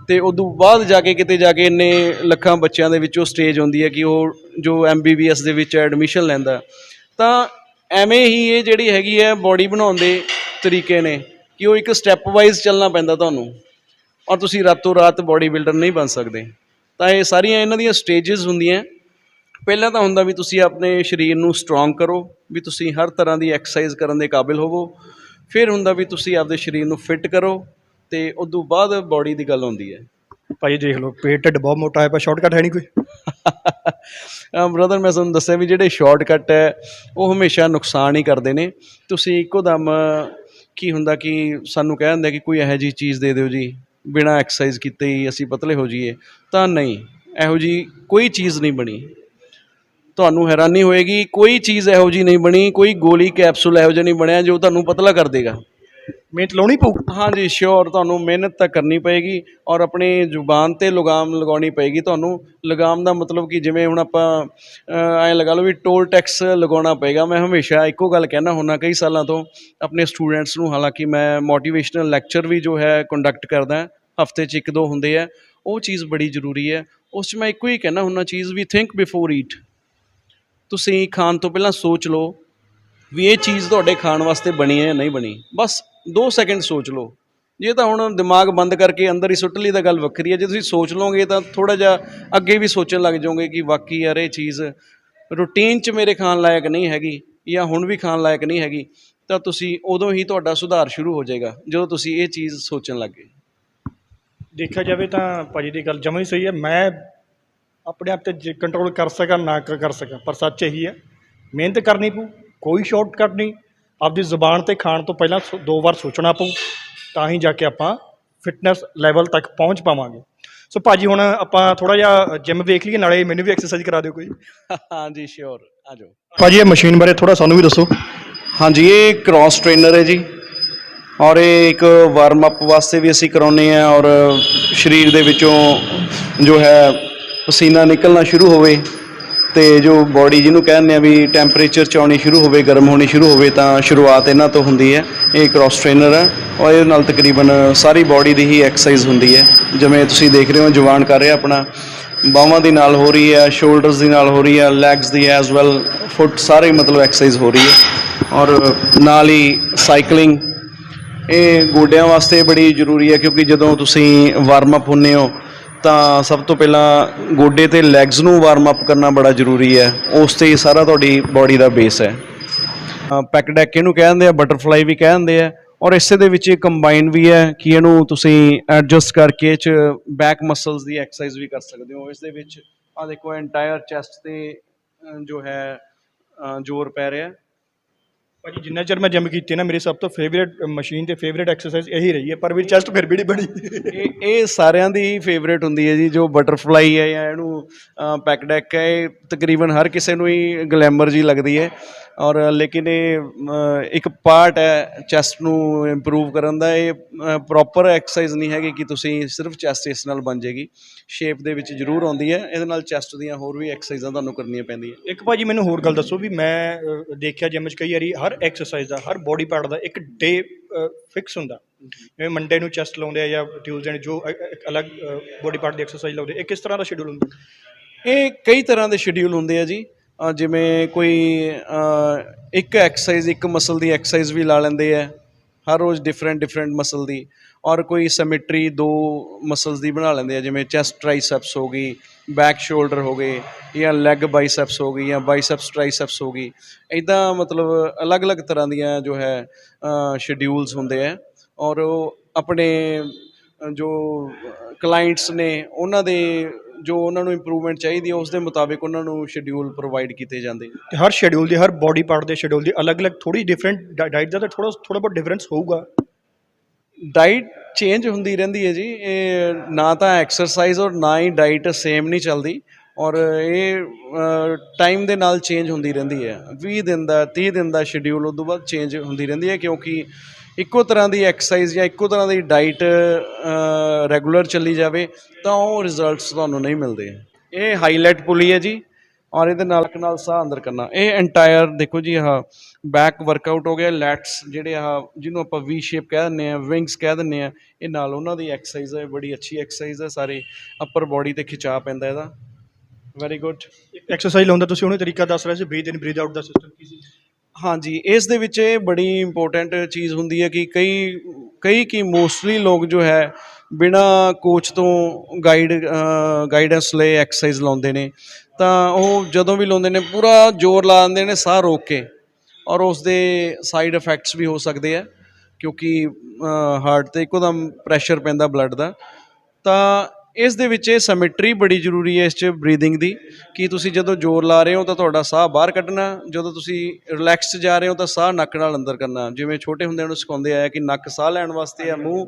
ਅਤੇ ਉਦੋਂ ਬਾਅਦ ਜਾ ਕੇ ਕਿਤੇ ਜਾ ਕੇ ਇੰਨੇ ਲੱਖਾਂ ਬੱਚਿਆਂ ਦੇ ਵਿੱਚ ਉਹ ਸਟੇਜ ਹੁੰਦੀ ਹੈ ਕਿ ਉਹ ਜੋ MBBS ਦੇ ਵਿੱਚ ਐਡਮਿਸ਼ਨ ਲੈਂਦਾ। ਤਾਂ ਐਵੇਂ ਹੀ ਇਹ ਜਿਹੜੀ ਹੈਗੀ ਹੈ ਬੋਡੀ ਬਣਾਉਣ ਦੇ ਤਰੀਕੇ ਨੇ, ਕਿ ਉਹ ਇੱਕ ਸਟੈਪ ਵਾਈਜ਼ ਚੱਲਣਾ ਪੈਂਦਾ ਤੁਹਾਨੂੰ, ਔਰ ਤੁਸੀਂ ਰਾਤੋਂ ਰਾਤ ਬੋਡੀ ਬਿਲਡਰ ਨਹੀਂ ਬਣ ਸਕਦੇ। ਤਾਂ ਇਹ ਸਾਰੀਆਂ ਇਹਨਾਂ ਦੀਆਂ ਸਟੇਜਿਸ ਹੁੰਦੀਆਂ। ਪਹਿਲਾਂ ਤਾਂ ਹੁੰਦਾ ਵੀ ਤੁਸੀਂ ਆਪਣੇ ਸਰੀਰ ਨੂੰ ਸਟਰੋਂਗ ਕਰੋ, ਵੀ ਤੁਸੀਂ ਹਰ ਤਰ੍ਹਾਂ ਦੀ ਐਕਸਰਸਾਈਜ਼ ਕਰਨ ਦੇ ਕਾਬਿਲ ਹੋਵੋ। ਫਿਰ ਹੁੰਦਾ ਵੀ ਤੁਸੀਂ ਆਪਦੇ ਸਰੀਰ ਨੂੰ ਫਿੱਟ ਕਰੋ, ਅਤੇ ਉਦੋਂ ਬਾਅਦ ਬੋਡੀ ਦੀ ਗੱਲ ਹੁੰਦੀ ਹੈ। ਭਾਜੀ ਦੇਖ ਲਓ, ਪੇਟ ਢਿੱਡ ਬਹੁਤ ਮੋਟਾ ਹੈ, ਪਰ ਸ਼ਾਰਟਕਟ ਹੈ ਨਹੀਂ ਕੋਈ। ਬ੍ਰਦਰ ਮੈਂ ਤੁਹਾਨੂੰ ਦੱਸਿਆ ਵੀ ਜਿਹੜੇ ਸ਼ਾਰਟਕਟ ਹੈ ਉਹ ਹਮੇਸ਼ਾ ਨੁਕਸਾਨ ਹੀ ਕਰਦੇ ਨੇ। ਤੁਸੀਂ ਇੱਕੋ ਦਮ ਕੀ ਹੁੰਦਾ ਕਿ ਸਾਨੂੰ ਕਹਿ ਦਿੰਦੇ ਕਿ ਕੋਈ ਇਹੋ ਜਿਹੀ ਚੀਜ਼ ਦੇ ਦਿਓ ਜੀ, ਬਿਨਾਂ ਐਕਸਰਸਾਈਜ਼ ਕੀਤੇ ਹੀ ਅਸੀਂ ਪਤਲੇ ਹੋ ਜਾਈਏ। ਤਾਂ ਨਹੀਂ, ਇਹੋ ਜਿਹੀ ਕੋਈ ਚੀਜ਼ ਨਹੀਂ ਬਣੀ। ਤੁਹਾਨੂੰ ਹੈਰਾਨੀ ਹੋਏਗੀ, ਕੋਈ ਚੀਜ਼ ਇਹੋ ਜਿਹੀ ਨਹੀਂ ਬਣੀ, ਕੋਈ ਗੋਲੀ ਕੈਪਸੂਲ ਇਹੋ ਜਿਹਾ ਨਹੀਂ ਬਣਿਆ ਜੋ ਤੁਹਾਨੂੰ ਪਤਲਾ ਕਰ ਦੇਗਾ। ਮਿਹਨਤ ਲਾਉਣੀ ਪਊ। ਹਾਂਜੀ ਸ਼ੋਰ, ਤੁਹਾਨੂੰ ਮਿਹਨਤ ਤਾਂ ਕਰਨੀ ਪਏਗੀ ਔਰ ਆਪਣੀ ਜ਼ੁਬਾਨ 'ਤੇ ਲਗਾਮ ਲਗਾਉਣੀ ਪਏਗੀ ਤੁਹਾਨੂੰ। ਲਗਾਮ ਦਾ ਮਤਲਬ ਕਿ ਜਿਵੇਂ ਹੁਣ ਆਪਾਂ ਐਂ ਲਗਾ ਲਓ ਵੀ ਟੋਲ ਟੈਕਸ ਲਗਾਉਣਾ ਪਏਗਾ। ਮੈਂ ਹਮੇਸ਼ਾ ਇੱਕੋ ਗੱਲ ਕਹਿਣਾ ਹੁੰਦਾ ਕਈ ਸਾਲਾਂ ਤੋਂ ਆਪਣੇ ਸਟੂਡੈਂਟਸ ਨੂੰ, ਹਾਲਾਂਕਿ ਮੈਂ ਮੋਟੀਵੇਸ਼ਨਲ ਲੈਕਚਰ ਵੀ ਜੋ ਹੈ ਕੰਡਕਟ ਕਰਦਾ, ਹਫਤੇ 'ਚ 1-2 ਹੁੰਦੇ ਆ। ਉਹ ਚੀਜ਼ ਬੜੀ ਜ਼ਰੂਰੀ ਹੈ। ਉਸ 'ਚ ਮੈਂ ਇੱਕੋ ਹੀ ਕਹਿਣਾ ਹੁੰਦਾ ਚੀਜ਼ ਵੀ ਥਿੰਕ ਬਿਫੋਰ ਈਟ। ਤੁਸੀਂ ਖਾਣ ਤੋਂ ਪਹਿਲਾਂ ਸੋਚ ਲਓ ਵੀ ਇਹ ਚੀਜ਼ ਤੁਹਾਡੇ ਖਾਣ ਵਾਸਤੇ ਬਣੀ ਹੈ ਜਾਂ ਨਹੀਂ ਬਣੀ। ਬਸ 2 ਸੈਕਿੰਡ ਸੋਚ ਲਓ। ਜੇ ਤਾਂ ਹੁਣ ਦਿਮਾਗ ਬੰਦ ਕਰਕੇ ਅੰਦਰ ਹੀ ਸੁੱਟ ਲਈ ਤਾਂ ਗੱਲ ਵੱਖਰੀ ਹੈ। ਜੇ ਤੁਸੀਂ ਸੋਚ ਲਓਗੇ ਤਾਂ ਥੋੜ੍ਹਾ ਜਿਹਾ ਅੱਗੇ ਵੀ ਸੋਚਣ ਲੱਗ ਜਾਓਗੇ ਕਿ ਵਾਕਈ ਯਾਰ ਇਹ ਚੀਜ਼ ਰੂਟੀਨ 'ਚ ਮੇਰੇ ਖਾਣ ਲਾਇਕ ਨਹੀਂ ਹੈਗੀ ਜਾਂ ਹੁਣ ਵੀ ਖਾਣ ਲਾਇਕ ਨਹੀਂ ਹੈਗੀ, ਤਾਂ ਤੁਸੀਂ ਉਦੋਂ ਹੀ ਤੁਹਾਡਾ ਸੁਧਾਰ ਸ਼ੁਰੂ ਹੋ ਜਾਏਗਾ ਜਦੋਂ ਤੁਸੀਂ ਇਹ ਚੀਜ਼ ਸੋਚਣ ਲੱਗ ਗਏ। ਦੇਖਿਆ ਜਾਵੇ ਤਾਂ ਭਾਜੀ ਦੀ ਗੱਲ ਜਮਾਂ ਹੀ ਸਹੀ ਹੈ। ਮੈਂ ਆਪਣੇ ਆਪ 'ਤੇ ਕੰਟਰੋਲ ਕਰ ਸਕਾਂ ਨਾ ਕਰ ਸਕਾਂ, ਪਰ ਸੱਚ ਇਹੀ ਹੈ, ਮਿਹਨਤ ਕਰਨੀ ਪਊ, ਕੋਈ ਸ਼ਾਰਟਕਟ ਨਹੀਂ। ਆਪਦੀ ਜ਼ੁਬਾਨ 'ਤੇ ਖਾਣ ਤੋਂ ਪਹਿਲਾਂ 2 ਵਾਰ ਸੋਚਣਾ ਪਊ, ਤਾਂ ਹੀ ਜਾ ਕੇ ਆਪਾਂ ਫਿਟਨੈਸ ਲੈਵਲ ਤੱਕ ਪਹੁੰਚ ਪਾਵਾਂਗੇ। ਸੋ ਭਾਜੀ ਹੁਣ ਆਪਾਂ ਥੋੜ੍ਹਾ ਜਿਹਾ ਜਿੰਮ ਵੇਖ ਲਈਏ, ਨਾਲੇ ਮੈਨੂੰ ਵੀ ਐਕਸਰਸਾਈਜ਼ ਕਰਾ ਦਿਓ ਕੋਈ। ਹਾਂਜੀ ਸ਼ੋਰ, ਆ ਜਾਓ। ਭਾਜੀ ਇਹ ਮਸ਼ੀਨ ਬਾਰੇ ਥੋੜ੍ਹਾ ਸਾਨੂੰ ਵੀ ਦੱਸੋ। ਹਾਂਜੀ ਇਹ ਕ੍ਰਾਸ ਟ੍ਰੇਨਰ ਹੈ ਜੀ, ਔਰ ਇਹ ਇੱਕ ਵਾਰਮ ਅਪ ਵਾਸਤੇ ਵੀ ਅਸੀਂ ਕਰਾਉਂਦੇ ਹਾਂ। ਔਰ ਸਰੀਰ ਦੇ ਵਿੱਚੋਂ ਜੋ ਹੈ ਪਸੀਨਾ ਨਿਕਲਣਾ ਸ਼ੁਰੂ ਹੋਵੇ ਅਤੇ ਜੋ ਬੋਡੀ ਜਿਹਨੂੰ ਕਹਿੰਦੇ ਆ ਵੀ ਟੈਂਪਰੇਚਰ 'ਚ ਆਉਣੀ ਸ਼ੁਰੂ ਹੋਵੇ, ਗਰਮ ਹੋਣੀ ਸ਼ੁਰੂ ਹੋਵੇ, ਤਾਂ ਸ਼ੁਰੂਆਤ ਇਹਨਾਂ ਤੋਂ ਹੁੰਦੀ ਹੈ। ਇਹ ਕ੍ਰਾਸ ਟ੍ਰੇਨਰ ਹੈ ਔਰ ਇਹਦੇ ਨਾਲ ਤਕਰੀਬਨ ਸਾਰੀ ਬੋਡੀ ਦੀ ਹੀ ਐਕਸਰਸਾਈਜ਼ ਹੁੰਦੀ ਹੈ। ਜਿਵੇਂ ਤੁਸੀਂ ਦੇਖ ਰਹੇ ਹੋ ਜਵਾਨ ਕਰ ਰਿਹਾ ਆਪਣਾ, ਬਾਹਾਂ ਦੀ ਨਾਲ ਹੋ ਰਹੀ ਹੈ, ਸ਼ੋਲਡਰਸ ਦੀ ਨਾਲ ਹੋ ਰਹੀ ਹੈ, ਲੈਗਸ ਦੀ ਐਜ਼ ਵੈਲ, ਫੁੱਟ, ਸਾਰੇ ਮਤਲਬ ਐਕਸਰਸਾਈਜ਼ ਹੋ ਰਹੀ ਹੈ। ਔਰ ਨਾਲ ਹੀ ਸਾਈਕਲਿੰਗ, ਇਹ ਗੋਡਿਆਂ ਵਾਸਤੇ ਬੜੀ ਜ਼ਰੂਰੀ ਹੈ ਕਿਉਂਕਿ ਜਦੋਂ ਤੁਸੀਂ ਵਾਰਮ ਅਪ ਹੁੰਦੇ ਹੋ ਤਾਂ ਸਭ ਤੋਂ ਪਹਿਲਾਂ ਗੋਡੇ ਅਤੇ ਲੈਗਸ ਨੂੰ ਵਾਰਮ ਅਪ ਕਰਨਾ ਬੜਾ ਜ਼ਰੂਰੀ ਹੈ। ਉਸ 'ਤੇ ਹੀ ਸਾਰਾ ਤੁਹਾਡੀ ਬੋਡੀ ਦਾ ਬੇਸ ਹੈ। ਪੈਕ ਡੈਕ ਇਹਨੂੰ ਕਹਿ ਦਿੰਦੇ ਆ, ਬਟਰਫਲਾਈ ਵੀ ਕਹਿ ਦਿੰਦੇ ਆ। ਔਰ ਇਸੇ ਦੇ ਵਿੱਚ ਕੰਬਾਈਨ ਵੀ ਹੈ ਕਿ ਇਹਨੂੰ ਤੁਸੀਂ ਐਡਜਸਟ ਕਰਕੇ ਇਹ 'ਚ ਬੈਕ ਮਸਲਸ ਦੀ ਐਕਸਰਸਾਈਜ਼ ਵੀ ਕਰ ਸਕਦੇ ਹੋ। ਇਸ ਦੇ ਵਿੱਚ ਆਹ ਦੇਖੋ ਐਂਟਾਇਰ ਚੈਸਟ 'ਤੇ ਜੋ ਹੈ ਜ਼ੋਰ ਪੈ ਰਿਹਾ। ਭਾਜੀ ਜਿੰਨਾ ਚਿਰ ਮੈਂ ਜਿਮ ਕੀਤੀ ਨਾ, ਮੇਰੀ ਸਭ ਤੋਂ ਫੇਵਰੇਟ ਮਸ਼ੀਨ ਤੇ ਫੇਵਰੇਟ ਐਕਸਰਸਾਈਜ਼ ਇਹੀ ਰਹੀ ਹੈ, ਪਰ ਮੇਰੀ ਚੈਸਟ ਫਿਰ ਵੀ ਨਹੀਂ ਬਣੀ। ਇਹ ਸਾਰਿਆਂ ਦੀ ਹੀ ਫੇਵਰੇਟ ਹੁੰਦੀ ਹੈ ਜੀ, ਜੋ ਬਟਰਫਲਾਈ ਹੈ ਜਾਂ ਇਹਨੂੰ ਪੈਕ ਡੈਕ ਹੈ। ਇਹ ਤਕਰੀਬਨ ਹਰ ਕਿਸੇ ਨੂੰ ਹੀ ਗਲੈਮਰ ਜੀ ਲੱਗਦੀ ਹੈ। ਔਰ ਲੇਕਿਨ ਇਹ ਇੱਕ ਪਾਰਟ ਹੈ ਚੈਸਟ ਨੂੰ ਇੰਪਰੂਵ ਕਰਨ ਦਾ। ਇਹ ਪ੍ਰੋਪਰ ਐਕਸਰਸਾਈਜ਼ ਨਹੀਂ ਹੈਗੀ ਕਿ ਤੁਸੀਂ ਸਿਰਫ ਚੈਸਟ ਇਸ ਨਾਲ ਬਣ ਜਾਏਗੀ, ਸ਼ੇਪ ਦੇ ਵਿੱਚ ਜ਼ਰੂਰ ਆਉਂਦੀ ਹੈ। ਇਹਦੇ ਨਾਲ ਚੈਸਟ ਦੀਆਂ ਹੋਰ ਵੀ ਐਕਸਰਸਾਈਜ਼ਾਂ ਤੁਹਾਨੂੰ ਕਰਨੀਆਂ ਪੈਂਦੀਆਂ। ਇੱਕ ਭਾਜੀ ਮੈਨੂੰ ਹੋਰ ਗੱਲ ਦੱਸੋ ਵੀ ਮੈਂ ਦੇਖਿਆ ਜਿਮ 'ਚ ਕਈ ਵਾਰੀ ਹਰ ਐਕਸਰਸਾਈਜ਼ ਦਾ, ਹਰ ਬੋਡੀ ਪਾਰਟ ਦਾ ਇੱਕ ਡੇ ਫਿਕਸ ਹੁੰਦਾ। ਜਿਵੇਂ ਮੰਡੇ ਨੂੰ ਚੈਸਟ ਲਾਉਂਦੇ ਆ ਜਾਂ ਟਿਊਜ਼ਡੇ ਨੂੰ ਜੋ ਇੱਕ ਅਲੱਗ ਬੋਡੀ ਪਾਰਟ ਦੀ ਐਕਸਰਸਾਈਜ਼ ਲਾਉਂਦੇ, ਇਹ ਕਿਸ ਤਰ੍ਹਾਂ ਦਾ ਸ਼ਡਿਊਲ ਹੁੰਦਾ? ਇਹ ਕਈ ਤਰ੍ਹਾਂ ਦੇ ਸ਼ਡਿਊਲ ਹੁੰਦੇ ਆ ਜੀ। ਜਿਵੇਂ ਕੋਈ ਇੱਕ ਐਕਸਰਸਾਈਜ਼, ਇੱਕ ਮਸਲ ਦੀ ਐਕਸਰਸਾਈਜ਼ ਵੀ ਲਾ ਲੈਂਦੇ ਆ ਹਰ ਰੋਜ਼, ਡਿਫਰੈਂਟ ਮਸਲ ਦੀ। ਔਰ ਕੋਈ ਸਿਮੈਟਰੀ 2 ਮਸਲਸ ਦੀ ਬਣਾ ਲੈਂਦੇ ਆ, ਜਿਵੇਂ ਚੈਸਟ ਟਰਾਈਸੈਪਸ ਹੋ ਗਈ, ਬੈਕ ਸ਼ੋਲਡਰ ਹੋ ਗਏ, ਜਾਂ ਲੈਗ ਬਾਈਸੈਪਸ ਹੋ ਗਈ, ਜਾਂ ਬਾਈਸੈਪਸ ਟਰਾਈਸੈਪਸ ਹੋ ਗਈ। ਇੱਦਾਂ ਮਤਲਬ ਅਲੱਗ-ਅਲੱਗ ਤਰ੍ਹਾਂ ਦੀਆਂ ਜੋ ਹੈ ਸ਼ਡਿਊਲਸ ਹੁੰਦੇ ਆ। ਔਰ ਉਹ ਆਪਣੇ ਜੋ ਕਲਾਇੰਟਸ ਨੇ ਉਹਨਾਂ ਦੇ ਜੋ ਉਹਨਾਂ ਨੂੰ ਇੰਪਰੂਵਮੈਂਟ ਚਾਹੀਦੀ ਹੈ ਉਸ ਦੇ ਮੁਤਾਬਿਕ ਉਹਨਾਂ ਨੂੰ ਸ਼ਡਿਊਲ ਪ੍ਰੋਵਾਈਡ ਕੀਤੇ ਜਾਂਦੇ। ਤੇ ਹਰ ਸ਼ਡਿਊਲ ਦੀ, ਹਰ ਬੋਡੀ ਪਾਰਟ ਦੇ ਸ਼ਡਿਊਲ ਦੀ ਅਲੱਗ-ਅਲੱਗ ਥੋੜ੍ਹੀ ਡਿਫਰੈਂਟ ਡਾਈਟ ਦਾ ਤਾਂ ਥੋੜ੍ਹਾ ਬਹੁਤ ਡਿਫਰੈਂਸ ਹੋਊਗਾ। ਡਾਈਟ ਚੇਂਜ ਹੁੰਦੀ ਰਹਿੰਦੀ ਹੈ ਜੀ। ਇਹ ਨਾ ਤਾਂ ਐਕਸਰਸਾਈਜ਼ ਔਰ ਨਾ ਹੀ ਡਾਈਟ ਸੇਮ ਨਹੀਂ ਚੱਲਦੀ। ਔਰ ਇਹ ਟਾਈਮ ਦੇ ਨਾਲ ਚੇਂਜ ਹੁੰਦੀ ਰਹਿੰਦੀ ਹੈ। 20 ਦਿਨ ਦਾ, 30 ਦਿਨ ਦਾ ਸ਼ਡਿਊਲ ਉਦੋਂ ਬਾਅਦ ਚੇਂਜ ਹੁੰਦੀ ਰਹਿੰਦੀ ਹੈ, ਕਿਉਂਕਿ ਇੱਕੋ ਤਰ੍ਹਾਂ ਦੀ ਐਕਸਰਸਾਈਜ਼ ਜਾਂ ਇੱਕੋ ਤਰ੍ਹਾਂ ਦੀ ਡਾਈਟ ਰੈਗੂਲਰ ਚੱਲੀ ਜਾਵੇ ਤਾਂ ਉਹ ਰਿਜ਼ਲਟਸ ਤੁਹਾਨੂੰ ਨਹੀਂ ਮਿਲਦੇ। ਇਹ ਹਾਈਲਾਈਟ ਪੁਲੀ ਹੈ ਜੀ, ਔਰ ਇਹਦੇ ਨਾਲ ਸਾਹ ਅੰਦਰ ਕਰਨਾ। ਇਹ ਐਂਟਾਇਰ ਦੇਖੋ ਜੀ, ਆਹ ਬੈਕ ਵਰਕਆਊਟ ਹੋ ਗਿਆ। ਲੈਟਸ ਜਿਹੜੇ ਆਹ ਜਿਹਨੂੰ ਆਪਾਂ ਵੀ ਸ਼ੇਪ ਕਹਿ ਦਿੰਦੇ ਹਾਂ, ਵਿੰਗਸ ਕਹਿ ਦਿੰਦੇ ਹਾਂ, ਇਹ ਨਾਲ ਉਹਨਾਂ ਦੀ ਐਕਸਰਸਾਈਜ਼ ਹੈ। ਬੜੀ ਅੱਛੀ ਐਕਸਰਸਾਈਜ਼ ਹੈ, ਸਾਰੇ ਅੱਪਰ ਬੋਡੀ 'ਤੇ ਖਿਚਾਅ ਪੈਂਦਾ ਇਹਦਾ। Very good. ਐਕਸਰਸਾਈਜ਼ ਲਾਉਂਦਾ ਤੁਸੀਂ ਉਹਨੂੰ ਤਰੀਕਾ ਦੱਸ ਰਹੇ ਸੀ, ਬਰੀਥ ਇਨ ਬਰੀਥ ਆਊਟ ਦਾ ਸਿਸਟਮ ਕੀ ਸੀ? ਹਾਂਜੀ, ਇਸ ਦੇ ਵਿੱਚ ਇਹ ਬੜੀ ਇੰਪੋਰਟੈਂਟ ਚੀਜ਼ ਹੁੰਦੀ ਹੈ ਕਿ ਕਈ ਮੋਸਟਲੀ ਲੋਕ ਜੋ ਹੈ ਬਿਨਾਂ ਕੋਚ ਤੋਂ ਗਾਈਡੈਂਸ ਲਏ ਐਕਸਰਸਾਈਜ਼ ਲਾਉਂਦੇ ਨੇ। ਤਾਂ ਉਹ ਜਦੋਂ ਵੀ ਲਾਉਂਦੇ ਨੇ ਪੂਰਾ ਜ਼ੋਰ ਲਾ ਦਿੰਦੇ ਨੇ ਸਾਹ ਰੋਕ ਕੇ, ਔਰ ਉਸ ਦੇ ਸਾਈਡ ਇਫੈਕਟਸ ਵੀ ਹੋ ਸਕਦੇ ਆ ਕਿਉਂਕਿ ਹਾਰਟ 'ਤੇ ਇੱਕੋ ਦਮ ਪ੍ਰੈਸ਼ਰ ਪੈਂਦਾ ਬਲੱਡ ਦਾ। ਤਾਂ ਇਸ ਦੇ ਵਿੱਚ ਇਹ ਸਿਮੈਟਰੀ ਬੜੀ ਜ਼ਰੂਰੀ ਹੈ ਇਸ 'ਚ ਬਰੀਦਿੰਗ ਦੀ, ਕਿ ਤੁਸੀਂ ਜਦੋਂ ਜ਼ੋਰ ਲਾ ਰਹੇ ਹੋ ਤਾਂ ਤੁਹਾਡਾ ਸਾਹ ਬਾਹਰ ਕੱਢਣਾ, ਜਦੋਂ ਤੁਸੀਂ ਰਿਲੈਕਸ 'ਚ ਜਾ ਰਹੇ ਹੋ ਤਾਂ ਸਾਹ ਨੱਕ ਨਾਲ ਅੰਦਰ ਕਰਨਾ। ਜਿਵੇਂ ਛੋਟੇ ਹੁੰਦਿਆਂ ਨੂੰ ਸਿਖਾਉਂਦੇ ਆ ਕਿ ਨੱਕ ਸਾਹ ਲੈਣ ਵਾਸਤੇ ਆ, ਮੂੰਹ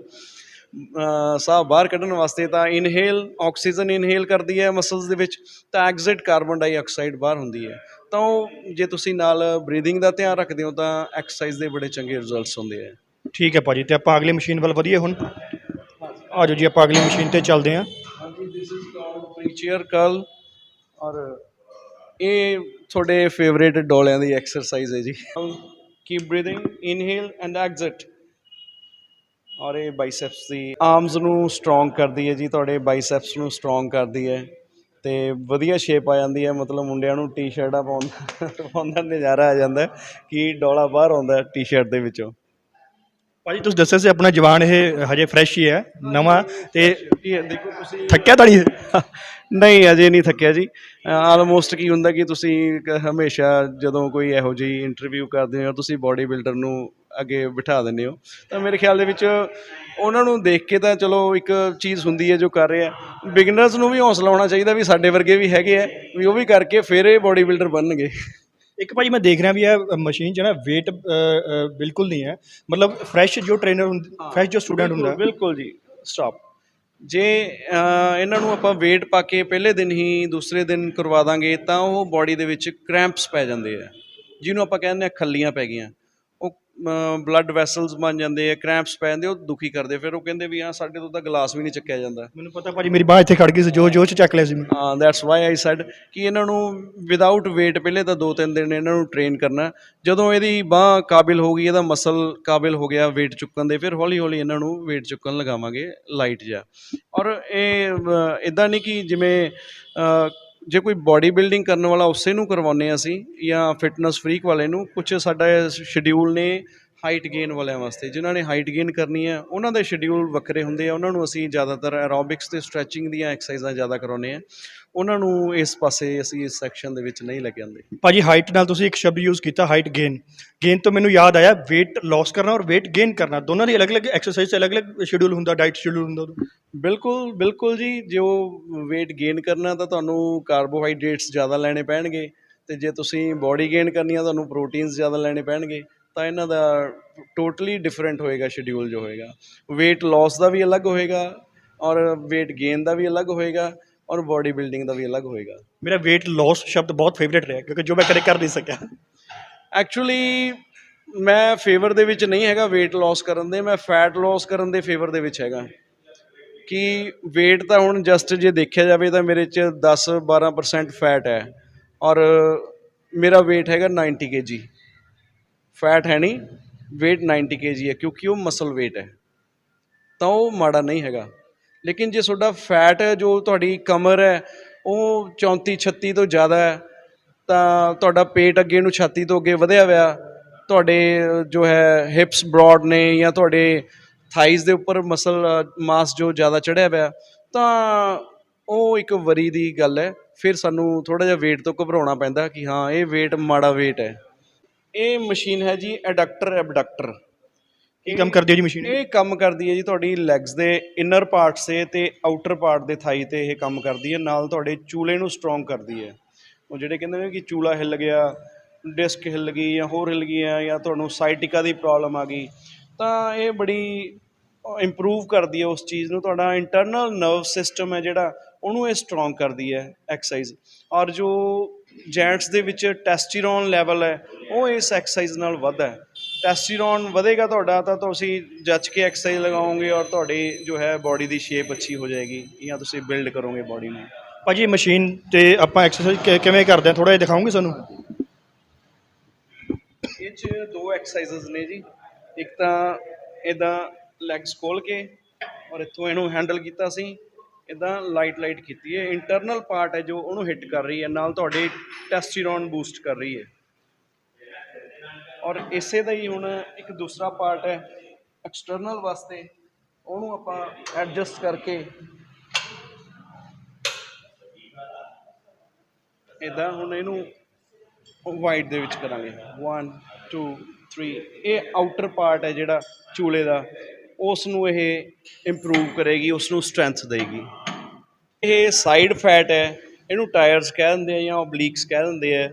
ਸਾਹ ਬਾਹਰ ਕੱਢਣ ਵਾਸਤੇ। ਤਾਂ ਇਨਹੇਲ ਆਕਸੀਜਨ ਇਨਹੇਲ ਕਰਦੀ ਹੈ ਮਸਲਸ ਦੇ ਵਿੱਚ, ਤਾਂ ਐਗਜ਼ਿਟ ਕਾਰਬਨ ਡਾਈਆਕਸਾਈਡ ਬਾਹਰ ਹੁੰਦੀ ਹੈ। ਤਾਂ ਉਹ ਜੇ ਤੁਸੀਂ ਨਾਲ ਬਰੀਦਿੰਗ ਦਾ ਧਿਆਨ ਰੱਖਦੇ ਹੋ ਤਾਂ ਐਕਸਰਸਾਈਜ਼ ਦੇ ਬੜੇ ਚੰਗੇ ਰਿਜ਼ਲਟਸ ਹੁੰਦੇ ਆ। ਠੀਕ ਹੈ ਭਾਜੀ, ਤੇ ਆਪਾਂ ਅਗਲੀ ਮਸ਼ੀਨ ਵੱਲ ਵਧੀਏ ਹੁਣ। ਆ ਜਾਓ ਜੀ, ਆਪਾਂ ਅਗਲੀ ਮਸ਼ੀਨ ਤੇ ਚੱਲਦੇ ਹਾਂ। ਹਾਂਜੀ, ਦਿਸ ਇਜ਼ ਕਾਲਡ ਪ੍ਰੀਚੀਅਰ ਕਰਲ, ਔਰ ਇਹ ਤੁਹਾਡੇ ਫੇਵਰੇਟ ਡੋਲਿਆਂ ਦੀ ਐਕਸਰਸਾਈਜ਼ ਹੈ ਜੀ। Keep breathing, inhale and exit. ਔਰ ਇਹ ਬਾਈਸੈਪਸ ਦੀ ਆਰਮਸ ਨੂੰ ਸਟਰੋਂਗ ਕਰਦੀ ਹੈ ਜੀ, ਤੁਹਾਡੇ ਬਾਈਸੈਪਸ ਨੂੰ ਸਟਰੋਂਗ ਕਰਦੀ ਹੈ ਅਤੇ ਵਧੀਆ ਸ਼ੇਪ ਆ ਜਾਂਦੀ ਹੈ। ਮਤਲਬ ਮੁੰਡਿਆਂ ਨੂੰ ਟੀ ਸ਼ਰਟਾਂ ਪਾਉਣ ਦਾ ਨਜ਼ਾਰਾ ਆ ਜਾਂਦਾ ਕਿ ਡੋਲਾ ਬਾਹਰ ਆਉਂਦਾ ਟੀ ਸ਼ਰਟ ਦੇ ਵਿੱਚੋਂ। ਭਾਜੀ ਤੁਸੀਂ ਦੱਸਿਆ ਸੀ ਆਪਣਾ ਜਵਾਨ ਇਹ ਹਜੇ ਫਰੈਸ਼ ਹੀ ਹੈ, ਨਵਾਂ, ਤੇ ਦੇਖੋ ਤੁਸੀਂ ਥੱਕਿਆ ਤਾਂ ਨਹੀਂ? ਨਹੀਂ, ਅਜੇ ਨਹੀਂ ਥੱਕਿਆ ਜੀ। ਆਲਮੋਸਟ ਕੀ ਹੁੰਦਾ ਕਿ ਤੁਸੀਂ ਹਮੇਸ਼ਾ ਜਦੋਂ ਕੋਈ ਇਹੋ ਜਿਹੀ ਇੰਟਰਵਿਊ ਕਰਦੇ ਹੋ, ਤੁਸੀਂ ਬੋਡੀ ਬਿਲਡਰ ਨੂੰ ਅੱਗੇ ਬਿਠਾ ਦਿੰਦੇ ਹੋ, ਤਾਂ ਮੇਰੇ ਖਿਆਲ ਦੇ ਵਿੱਚ ਉਹਨਾਂ ਨੂੰ ਦੇਖ ਕੇ ਤਾਂ ਚਲੋ ਇੱਕ ਚੀਜ਼ ਹੁੰਦੀ ਹੈ ਜੋ ਕਰ ਰਹੇ ਆ। ਬਿਗਨਰਸ ਨੂੰ ਵੀ ਹੌਸਲਾ ਹੋਣਾ ਚਾਹੀਦਾ ਵੀ ਸਾਡੇ ਵਰਗੇ ਵੀ ਹੈਗੇ ਆ, ਵੀ ਉਹ ਵੀ ਕਰਕੇ ਫਿਰ ਇਹ ਬੋਡੀ ਬਿਲਡਰ ਬਣਨਗੇ। ਇੱਕ ਭਾਜੀ ਮੈਂ ਦੇਖ ਰਿਹਾ ਵੀ ਇਹ ਮਸ਼ੀਨ 'ਚ ਨਾ ਵੇਟ ਬਿਲਕੁਲ ਨਹੀਂ ਹੈ, ਮਤਲਬ ਫਰੈਸ਼ ਜੋ ਟ੍ਰੇਨਰ ਫਰੈਸ਼ ਜੋ ਸਟੂਡੈਂਟ ਹੁੰਦਾ। ਬਿਲਕੁਲ ਜੀ, ਸਟਾਪ। ਜੇ ਇਹਨਾਂ ਨੂੰ ਆਪਾਂ ਵੇਟ ਪਾ ਕੇ ਪਹਿਲੇ ਦਿਨ ਹੀ ਦੂਸਰੇ ਦਿਨ ਕਰਵਾ ਦਾਂਗੇ ਤਾਂ ਉਹ ਬੋਡੀ ਦੇ ਵਿੱਚ ਕ੍ਰੈਂਪਸ ਪੈ ਜਾਂਦੇ ਆ, ਜਿਹਨੂੰ ਆਪਾਂ ਕਹਿੰਦੇ ਹਾਂ ਖੱਲੀਆਂ ਪੈ ਗਈਆਂ। ਉਹ ਬਲੱਡ ਵੈਸਲਸ ਬਣ ਜਾਂਦੇ ਆ, ਕ੍ਰੈਂਪਸ ਪੈ ਜਾਂਦੇ, ਉਹ ਦੁਖੀ ਕਰਦੇ। ਫਿਰ ਉਹ ਕਹਿੰਦੇ ਵੀ ਹਾਂ ਸਾਡੇ ਤੋਂ ਤਾਂ ਗਲਾਸ ਵੀ ਨਹੀਂ ਚੱਕਿਆ ਜਾਂਦਾ। ਮੈਨੂੰ ਪਤਾ ਭਾਜੀ, ਮੇਰੀ ਬਾਂਹ ਇੱਥੇ ਖੜ ਗਈ ਸੀ, ਜੋ ਚ ਚੱਕ ਲਿਆ ਸੀ ਮੈਂ। ਹਾਂ, ਦੈਟਸ ਵਾਈ ਆਈ ਸੈਡ ਕਿ ਇਹਨਾਂ ਨੂੰ ਵਿਦਆਊਟ ਵੇਟ ਪਹਿਲੇ ਤਾਂ 2-3 ਦਿਨ ਇਹਨਾਂ ਨੂੰ ਟ੍ਰੇਨ ਕਰਨਾ। ਜਦੋਂ ਇਹਦੀ ਬਾਂਹ ਕਾਬਿਲ ਹੋ ਗਈ, ਇਹਦਾ ਮਸਲ ਕਾਬਿਲ ਹੋ ਗਿਆ ਵੇਟ ਚੁੱਕਣ ਦੇ, ਫਿਰ ਹੌਲੀ ਹੌਲੀ ਇਹਨਾਂ ਨੂੰ ਵੇਟ ਚੁੱਕਣ ਲਗਾਵਾਂਗੇ ਲਾਈਟ ਜਿਹਾ। ਔਰ ਇਹ ਇੱਦਾਂ ਨਹੀਂ ਕਿ ਜਿਵੇਂ ਜੇ ਕੋਈ ਬੋਡੀ ਬਿਲਡਿੰਗ ਕਰਨ ਵਾਲਾ ਉਸੇ ਨੂੰ ਕਰਵਾਉਂਦੇ ਹਾਂ ਅਸੀਂ, ਜਾਂ ਫਿਟਨੈਸ ਫਰੀਕ ਵਾਲੇ ਨੂੰ। ਕੁਛ ਸਾਡਾ ਸ਼ਡਿਊਲ ਨੇ ਹਾਈਟ ਗੇਨ ਵਾਲਿਆਂ ਵਾਸਤੇ, ਜਿਨ੍ਹਾਂ ਨੇ ਹਾਈਟ ਗੇਨ ਕਰਨੀ ਹੈ, ਉਹਨਾਂ ਦੇ ਸ਼ਡਿਊਲ ਵੱਖਰੇ ਹੁੰਦੇ ਆ। ਉਹਨਾਂ ਨੂੰ ਅਸੀਂ ਜ਼ਿਆਦਾਤਰ ਐਰੋਬਿਕਸ ਅਤੇ ਸਟਰੈਚਿੰਗ ਦੀਆਂ ਐਕਸਰਸਾਈਜ਼ਾਂ ਜ਼ਿਆਦਾ ਕਰਾਉਂਦੇ ਹਾਂ। ਉਹਨਾਂ ਨੂੰ ਇਸ ਪਾਸੇ ਅਸੀਂ ਇਸ ਸੈਕਸ਼ਨ ਦੇ ਵਿੱਚ ਨਹੀਂ ਲੈ ਕੇ ਆਉਂਦੇ। ਭਾਜੀ ਹਾਈਟ ਨਾਲ ਤੁਸੀਂ ਇੱਕ ਸ਼ਬਦ ਯੂਜ਼ ਕੀਤਾ, ਹਾਈਟ ਗੇਨ। ਗੇਨ ਤੋਂ ਮੈਨੂੰ ਯਾਦ ਆਇਆ, ਵੇਟ ਲਾਸ ਕਰਨਾ ਔਰ ਵੇਟ ਗੇਨ ਕਰਨਾ, ਦੋਨਾਂ ਦੀ ਅਲੱਗ-ਅਲੱਗ ਐਕਸਰਸਾਈਜ਼, ਅਲੱਗ-ਅਲੱਗ ਸ਼ਡਿਊਲ ਹੁੰਦਾ, ਡਾਈਟ ਸ਼ਡਿਊਲ ਹੁੰਦਾ। ਬਿਲਕੁਲ ਬਿਲਕੁਲ ਜੀ, ਜੋ ਵੇਟ ਗੇਨ ਕਰਨਾ ਤਾਂ ਤੁਹਾਨੂੰ ਕਾਰਬੋਹਾਈਡਰੇਟਸ ਜ਼ਿਆਦਾ ਲੈਣੇ ਪੈਣਗੇ, ਅਤੇ ਜੇ ਤੁਸੀਂ ਬੋਡੀ ਗੇਨ ਕਰਨੀ ਆ ਤੁਹਾਨੂੰ ਪ੍ਰੋਟੀਨਸ ਜ਼ਿਆਦਾ ਲੈਣੇ ਪੈਣਗੇ। ਤਾਂ ਇਹਨਾਂ ਦਾ ਟੋਟਲੀ ਡਿਫਰੈਂਟ ਹੋਏਗਾ ਸ਼ਡਿਊਲ ਜੋ ਹੋਏਗਾ। ਵੇਟ ਲਾਸ ਦਾ ਵੀ ਅਲੱਗ ਹੋਏਗਾ, ਔਰ ਵੇਟ ਗੇਨ ਦਾ ਵੀ ਅਲੱਗ ਹੋਏਗਾ, ਔਰ ਬੋਡੀ ਬਿਲਡਿੰਗ ਦਾ ਵੀ ਅਲੱਗ ਹੋਏਗਾ। ਮੇਰਾ ਵੇਟ ਲਾਸ ਸ਼ਬਦ ਬਹੁਤ ਫੇਵਰੇਟ ਰਿਹਾ, ਕਿਉਂਕਿ ਜੋ ਮੈਂ ਕਦੇ ਕਰ ਨਹੀਂ ਸਕਿਆ। ਐਕਚੁਅਲੀ ਮੈਂ ਫੇਵਰ ਦੇ ਵਿੱਚ ਨਹੀਂ ਹੈਗਾ ਵੇਟ ਲਾਸ ਕਰਨ ਦੇ, ਮੈਂ ਫੈਟ ਲਾਸ ਕਰਨ ਦੇ ਫੇਵਰ ਦੇ ਵਿੱਚ ਹੈਗਾ। ਕਿ ਵੇਟ ਤਾਂ ਹੁਣ ਜਸਟ ਜੇ ਦੇਖਿਆ ਜਾਵੇ ਤਾਂ ਮੇਰੇ 'ਚ 10-12% ਫੈਟ ਹੈ, ਔਰ ਮੇਰਾ ਵੇਟ ਹੈਗਾ 90 kg। ਫੈਟ ਹੈ ਨਹੀਂ, ਵੇਟ 90 kg ਹੈ, ਕਿਉਂਕਿ ਉਹ ਮਸਲ ਵੇਟ ਹੈ, ਤਾਂ ਉਹ ਮਾੜਾ ਨਹੀਂ ਹੈਗਾ। ਲੇਕਿਨ ਜੇ ਤੁਹਾਡਾ ਫੈਟ ਹੈ, ਜੋ ਤੁਹਾਡੀ ਕਮਰ ਹੈ ਉਹ 34-36 ਤੋਂ ਜ਼ਿਆਦਾ ਹੈ, ਤਾਂ ਤੁਹਾਡਾ ਪੇਟ ਅੱਗੇ ਨੂੰ ਛਾਤੀ ਤੋਂ ਅੱਗੇ ਵਧਿਆ ਹੋਇਆ, ਤੁਹਾਡੇ ਜੋ ਹੈ ਹਿਪਸ ਬਰੋਡ ਨੇ, ਜਾਂ ਤੁਹਾਡੇ ਥਾਈਜ਼ ਦੇ ਉੱਪਰ ਮਸਲ ਮਾਸ ਜੋ ਜ਼ਿਆਦਾ ਚੜ੍ਹਿਆ ਪਿਆ, ਤਾਂ ਉਹ ਇੱਕ ਵਰੀ ਦੀ ਗੱਲ ਹੈ। ਫਿਰ ਸਾਨੂੰ ਥੋੜ੍ਹਾ ਜਿਹਾ ਵੇਟ ਤੋਂ ਘਬਰਾਉਣਾ ਪੈਂਦਾ ਕਿ ਹਾਂ ਇਹ ਵੇਟ ਮਾੜਾ ਵੇਟ ਹੈ। ਇਹ ਮਸ਼ੀਨ ਹੈ ਜੀ ਐਡਕਟਰ ਐਬਡਕਟਰ। ਕੀ ਕੰਮ ਕਰਦੀ ਹੈ ਜੀ ਮਸ਼ੀਨ? ਇਹ ਕੰਮ ਕਰਦੀ ਹੈ ਜੀ ਤੁਹਾਡੀ ਲੈਗਸ ਦੇ ਇਨਰ ਪਾਰਟਸ 'ਤੇ ਅਤੇ ਆਊਟਰ ਪਾਰਟ ਦੇ ਥਾਈ 'ਤੇ ਇਹ ਕੰਮ ਕਰਦੀ ਹੈ। ਨਾਲ ਤੁਹਾਡੇ ਚੂਲੇ ਨੂੰ ਸਟਰੋਂਗ ਕਰਦੀ ਹੈ। ਉਹ ਜਿਹੜੇ ਕਹਿੰਦੇ ਨੇ ਕਿ ਚੂਲਾ ਹਿੱਲ ਗਿਆ, ਡਿਸਕ ਹਿੱਲ ਗਈ, ਜਾਂ ਹੋਰ ਹਿੱਲ ਗਈਆਂ, ਜਾਂ ਤੁਹਾਨੂੰ ਸਾਈਟਿਕਾ ਦੀ ਪ੍ਰੋਬਲਮ ਆ ਗਈ, ਤਾਂ ਇਹ ਬੜੀ ਇੰਪਰੂਵ ਕਰਦੀ ਹੈ ਉਸ ਚੀਜ਼ ਨੂੰ। ਤੁਹਾਡਾ ਇੰਟਰਨਲ ਨਰਵ ਸਿਸਟਮ ਹੈ ਜਿਹੜਾ, ਉਹਨੂੰ ਇਹ ਸਟਰੋਂਗ ਕਰਦੀ ਹੈ ਐਕਸਰਸਾਈਜ਼। ਔਰ ਜੋ ਜੈਂਟਸ ਦੇ ਵਿੱਚ ਟੈਸਟੀਰੋਨ ਲੈਵਲ ਹੈ, ਉਹ ਇਸ ਐਕਸਰਸਾਈਜ਼ ਨਾਲ ਵੱਧਦਾ ਹੈ। ਟੈਸਟੀਰੋਨ ਵਧੇਗਾ ਤੁਹਾਡਾ ਤਾਂ ਤੁਸੀਂ ਜੱਚ ਕੇ ਐਕਸਰਸਾਈਜ਼ ਲਗਾਓਗੇ, ਔਰ ਤੁਹਾਡੀ ਜੋ ਹੈ ਬੋਡੀ ਦੀ ਸ਼ੇਪ ਅੱਛੀ ਹੋ ਜਾਏਗੀ, ਜਾਂ ਤੁਸੀਂ ਬਿਲਡ ਕਰੋਗੇ ਬੋਡੀ ਨੂੰ। ਭਾਜੀ ਮਸ਼ੀਨ 'ਤੇ ਆਪਾਂ ਐਕਸਰਸਾਈਜ਼ ਕਿਵੇਂ ਕਰਦੇ ਹਾਂ, ਥੋੜ੍ਹਾ ਜਿਹਾ ਦਿਖਾਓਗੇ ਸਾਨੂੰ? ਇਹ 'ਚ 2 ਐਕਸਰਸਾਈਜ਼ਸ ਨੇ ਜੀ। ਇੱਕ ਤਾਂ ਇੱਦਾਂ ਲੈਗਸ ਖੋਲ੍ਹ ਕੇ, ਔਰ ਇੱਥੋਂ ਇਹਨੂੰ ਹੈਂਡਲ ਕੀਤਾ ਸੀ, ਇੱਦਾਂ ਲਾਈਟ ਕੀਤੀ ਹੈ। ਇੰਟਰਨਲ ਪਾਰਟ ਹੈ ਜੋ ਉਹਨੂੰ ਹਿੱਟ ਕਰ ਰਹੀ ਹੈ, ਨਾਲ ਤੁਹਾਡੇ ਟੈਸਟੀਰੋਨ ਬੂਸਟ ਕਰ ਰਹੀ ਹੈ। ਔਰ ਇਸੇ ਦਾ ਹੀ ਹੁਣ ਇੱਕ ਦੂਸਰਾ ਪਾਰਟ ਹੈ ਐਕਸਟਰਨਲ ਵਾਸਤੇ, ਉਹਨੂੰ ਆਪਾਂ ਐਡਜਸਟ ਕਰਕੇ ਇੱਦਾਂ ਹੁਣ ਇਹਨੂੰ ਵਾਈਡ ਦੇ ਵਿੱਚ ਕਰਾਂਗੇ। 1 2 3। ਇਹ ਆਊਟਰ ਪਾਰਟ ਹੈ ਜਿਹੜਾ ਚੂਲੇ ਦਾ, ਉਸ ਨੂੰ ਇਹ ਇੰਪਰੂਵ ਕਰੇਗੀ, ਉਸ ਨੂੰ ਸਟਰੈਂਥ ਦੇਗੀ। ਇਹ ਸਾਈਡ ਫੈਟ ਹੈ, ਇਹਨੂੰ ਟਾਇਰਸ ਕਹਿ ਦਿੰਦੇ ਆ, ਜਾਂ ਓਬਲੀਕਸ ਕਹਿ ਦਿੰਦੇ ਆ।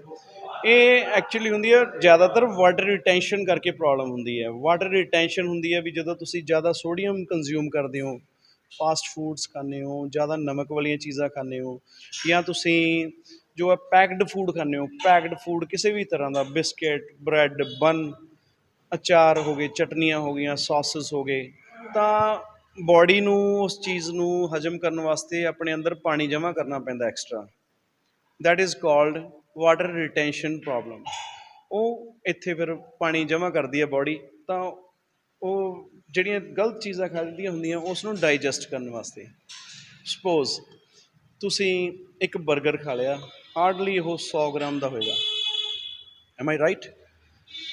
ਇਹ ਐਕਚੁਅਲੀ ਹੁੰਦੀ ਹੈ ਜ਼ਿਆਦਾਤਰ ਵਾਟਰ ਰਿਟੈਂਸ਼ਨ ਕਰਕੇ ਪ੍ਰੋਬਲਮ ਹੁੰਦੀ ਹੈ। ਵਾਟਰ ਰਿਟੈਂਸ਼ਨ ਹੁੰਦੀ ਹੈ ਵੀ ਜਦੋਂ ਤੁਸੀਂ ਜ਼ਿਆਦਾ ਸੋਡੀਅਮ ਕੰਜ਼ਿਊਮ ਕਰਦੇ ਹੋ, ਫਾਸਟ ਫੂਡਸ ਖਾਂਦੇ ਹੋ, ਜ਼ਿਆਦਾ ਨਮਕ ਵਾਲੀਆਂ ਚੀਜ਼ਾਂ ਖਾਂਦੇ ਹੋ, ਜਾਂ ਤੁਸੀਂ ਜੋ ਹੈ ਪੈਕਡ ਫੂਡ ਖਾਂਦੇ ਹੋ, ਪੈਕਡ ਫੂਡ ਕਿਸੇ ਵੀ ਤਰ੍ਹਾਂ ਦਾ, ਬਿਸਕਿਟ, ਬ੍ਰੈਡ, ਬਨ, ਅਚਾਰ ਹੋ ਗਏ, ਚਟਨੀਆਂ ਹੋ ਗਈਆਂ, ਸੌਸਸ ਹੋ ਗਏ, ਤਾਂ ਬੋਡੀ ਨੂੰ ਉਸ ਚੀਜ਼ ਨੂੰ ਹਜਮ ਕਰਨ ਵਾਸਤੇ ਆਪਣੇ ਅੰਦਰ ਪਾਣੀ ਜਮ੍ਹਾਂ ਕਰਨਾ ਪੈਂਦਾ extra. That is called water retention problem. ਉਹ ਇੱਥੇ ਫਿਰ ਪਾਣੀ ਜਮ੍ਹਾਂ ਕਰਦੀ ਹੈ ਬੋਡੀ, ਤਾਂ ਉਹ ਜਿਹੜੀਆਂ ਗਲਤ ਚੀਜ਼ਾਂ ਖਾਧੀਆਂ ਹੁੰਦੀਆਂ ਉਸ ਨੂੰ ਡਾਈਜੈਸਟ ਕਰਨ ਵਾਸਤੇ। ਸਪੋਜ਼ ਤੁਸੀਂ ਇੱਕ ਬਰਗਰ ਖਾ ਲਿਆ, ਹਾਰਡਲੀ ਉਹ 100 ਗ੍ਰਾਮ ਦਾ ਹੋਏਗਾ, ਐਮ ਆਈ ਰਾਈਟ?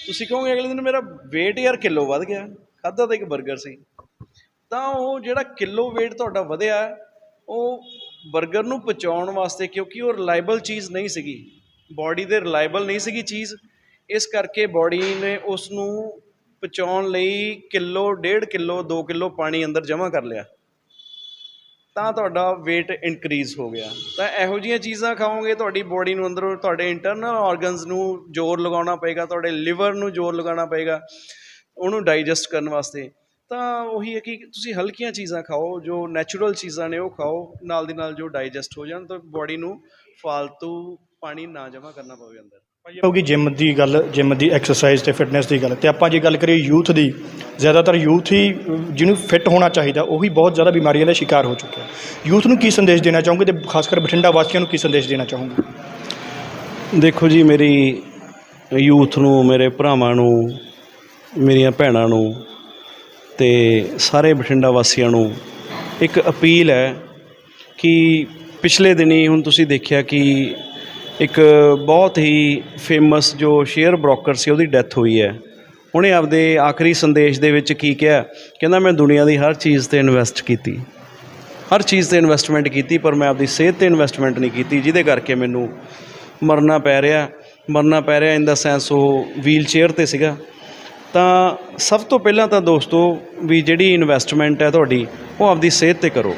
ਤੁਸੀਂ ਕਹੋਗੇ ਅਗਲੇ ਦਿਨ ਮੇਰਾ ਵੇਟ ਯਾਰ ਕਿਲੋ ਵੱਧ ਗਿਆ, ਖਾਧਾ ਤਾਂ ਇੱਕ ਬਰਗਰ ਸੀ। ਤਾਂ ਉਹ ਜਿਹੜਾ ਕਿਲੋ ਵੇਟ ਤੁਹਾਡਾ ਵਧਿਆ, ਉਹ ਬਰਗਰ ਨੂੰ ਪਚਾਉਣ ਵਾਸਤੇ, ਕਿਉਂਕਿ ਉਹ ਰਿਲਾਇਬਲ ਚੀਜ਼ ਨਹੀਂ ਸੀਗੀ, ਬੋਡੀ ਦੇ ਰਿਲਾਇਬਲ ਨਹੀਂ ਸੀਗੀ ਚੀਜ਼, ਇਸ ਕਰਕੇ ਬੋਡੀ ਨੇ ਉਸ ਨੂੰ ਪਚਾਉਣ ਲਈ ਕਿਲੋ, 1.5 ਕਿਲੋ, 2 ਕਿਲੋ ਪਾਣੀ ਅੰਦਰ ਜਮ੍ਹਾਂ ਕਰ ਲਿਆ, ਤਾਂ ਤੁਹਾਡਾ weight ਇਨਕਰੀਜ਼ ਹੋ ਗਿਆ। ਤਾਂ ਇਹੋ ਜਿਹੀਆਂ ਚੀਜ਼ਾਂ ਖਾਓਗੇ, ਤੁਹਾਡੀ ਬੋਡੀ ਨੂੰ ਅੰਦਰੋਂ, ਤੁਹਾਡੇ ਇੰਟਰਨਲ ਆਰਗਨਸ ਨੂੰ ਜ਼ੋਰ ਲਗਾਉਣਾ ਪਏਗਾ, ਤੁਹਾਡੇ ਲਿਵਰ ਨੂੰ ਜ਼ੋਰ ਲਗਾਉਣਾ ਪਏਗਾ ਉਹਨੂੰ ਡਾਈਜੈਸਟ ਕਰਨ ਵਾਸਤੇ। ਤਾਂ ਉਹੀ ਹੈ ਕਿ ਤੁਸੀਂ ਹਲਕੀਆਂ ਚੀਜ਼ਾਂ ਖਾਓ, ਜੋ ਨੈਚੁਰਲ ਚੀਜ਼ਾਂ ਨੇ ਉਹ ਖਾਓ, ਨਾਲ ਦੀ ਨਾਲ ਜੋ ਡਾਈਜੈਸਟ ਹੋ ਜਾਣ, ਤਾਂ ਬੋਡੀ ਨੂੰ ਫਾਲਤੂ ਪਾਣੀ ਨਾ ਜਮ੍ਹਾਂ ਕਰਨਾ ਪਵੇ ਅੰਦਰ। ਹੋ ਗਈ ਜਿਮ ਦੀ ਗੱਲ, ਜਿਮ ਦੀ ਐਕਸਰਸਾਈਜ਼ ਤੇ ਫਿਟਨੈਸ ਦੀ ਗੱਲ। ਤੇ ਆਪਾਂ ਜੇ ਗੱਲ ਕਰੀਏ ਯੂਥ ਦੀ, ਜ਼ਿਆਦਾਤਰ ਯੂਥ ਹੀ ਜਿਹਨੂੰ ਫਿੱਟ ਹੋਣਾ ਚਾਹੀਦਾ, ਉਹੀ ਬਹੁਤ ਜ਼ਿਆਦਾ ਬਿਮਾਰੀਆਂ ਦਾ ਸ਼ਿਕਾਰ ਹੋ ਚੁੱਕਿਆ। ਯੂਥ ਨੂੰ ਕੀ ਸੰਦੇਸ਼ ਦੇਣਾ ਚਾਹੋਗੇ, ਤੇ ਖਾਸ ਕਰ ਬਠਿੰਡਾ ਵਾਸੀਆਂ ਨੂੰ ਕੀ ਸੰਦੇਸ਼ ਦੇਣਾ ਚਾਹੋਗੇ? ਦੇਖੋ ਜੀ, ਮੇਰੀ ਯੂਥ ਨੂੰ, ਮੇਰੇ ਭਰਾਵਾਂ ਨੂੰ, ਮੇਰੀਆਂ ਭੈਣਾਂ ਨੂੰ ਅਤੇ ਸਾਰੇ ਬਠਿੰਡਾ ਵਾਸੀਆਂ ਨੂੰ ਇੱਕ ਅਪੀਲ ਹੈ ਕਿ ਪਿਛਲੇ ਦਿਨੀਂ ਹੁਣ ਤੁਸੀਂ ਦੇਖਿਆ ਕਿ ਇੱਕ ਬਹੁਤ ਹੀ ਫੇਮਸ ਜੋ ਸ਼ੇਅਰ ਬ੍ਰੋਕਰ ਸੀ, ਉਹਦੀ ਡੈਥ ਹੋਈ ਹੈ। ਉਹਨੇ ਆਪਦੇ ਆਖਰੀ ਸੰਦੇਸ਼ ਦੇ ਵਿੱਚ ਕੀ ਕਿਹਾ? ਕਹਿੰਦਾ ਮੈਂ ਦੁਨੀਆ ਦੀ ਹਰ ਚੀਜ਼ 'ਤੇ ਇਨਵੈਸਟ ਕੀਤੀ, ਹਰ ਚੀਜ਼ 'ਤੇ ਇਨਵੈਸਟਮੈਂਟ ਕੀਤੀ, ਪਰ ਮੈਂ ਆਪਦੀ ਸਿਹਤ 'ਤੇ ਇਨਵੈਸਟਮੈਂਟ ਨਹੀਂ ਕੀਤੀ, ਜਿਹਦੇ ਕਰਕੇ ਮੈਨੂੰ ਮਰਨਾ ਪੈ ਰਿਹਾ ਇਨ ਦਾ ਸੈਂਸ ਉਹ ਵੀਲ ਚੇਅਰ 'ਤੇ ਸੀਗਾ। ਤਾਂ ਸਭ ਤੋਂ ਪਹਿਲਾਂ ਤਾਂ ਦੋਸਤੋ, ਵੀ ਜਿਹੜੀ ਇਨਵੈਸਟਮੈਂਟ ਹੈ ਤੁਹਾਡੀ, ਉਹ ਆਪਦੀ ਸਿਹਤ 'ਤੇ ਕਰੋ।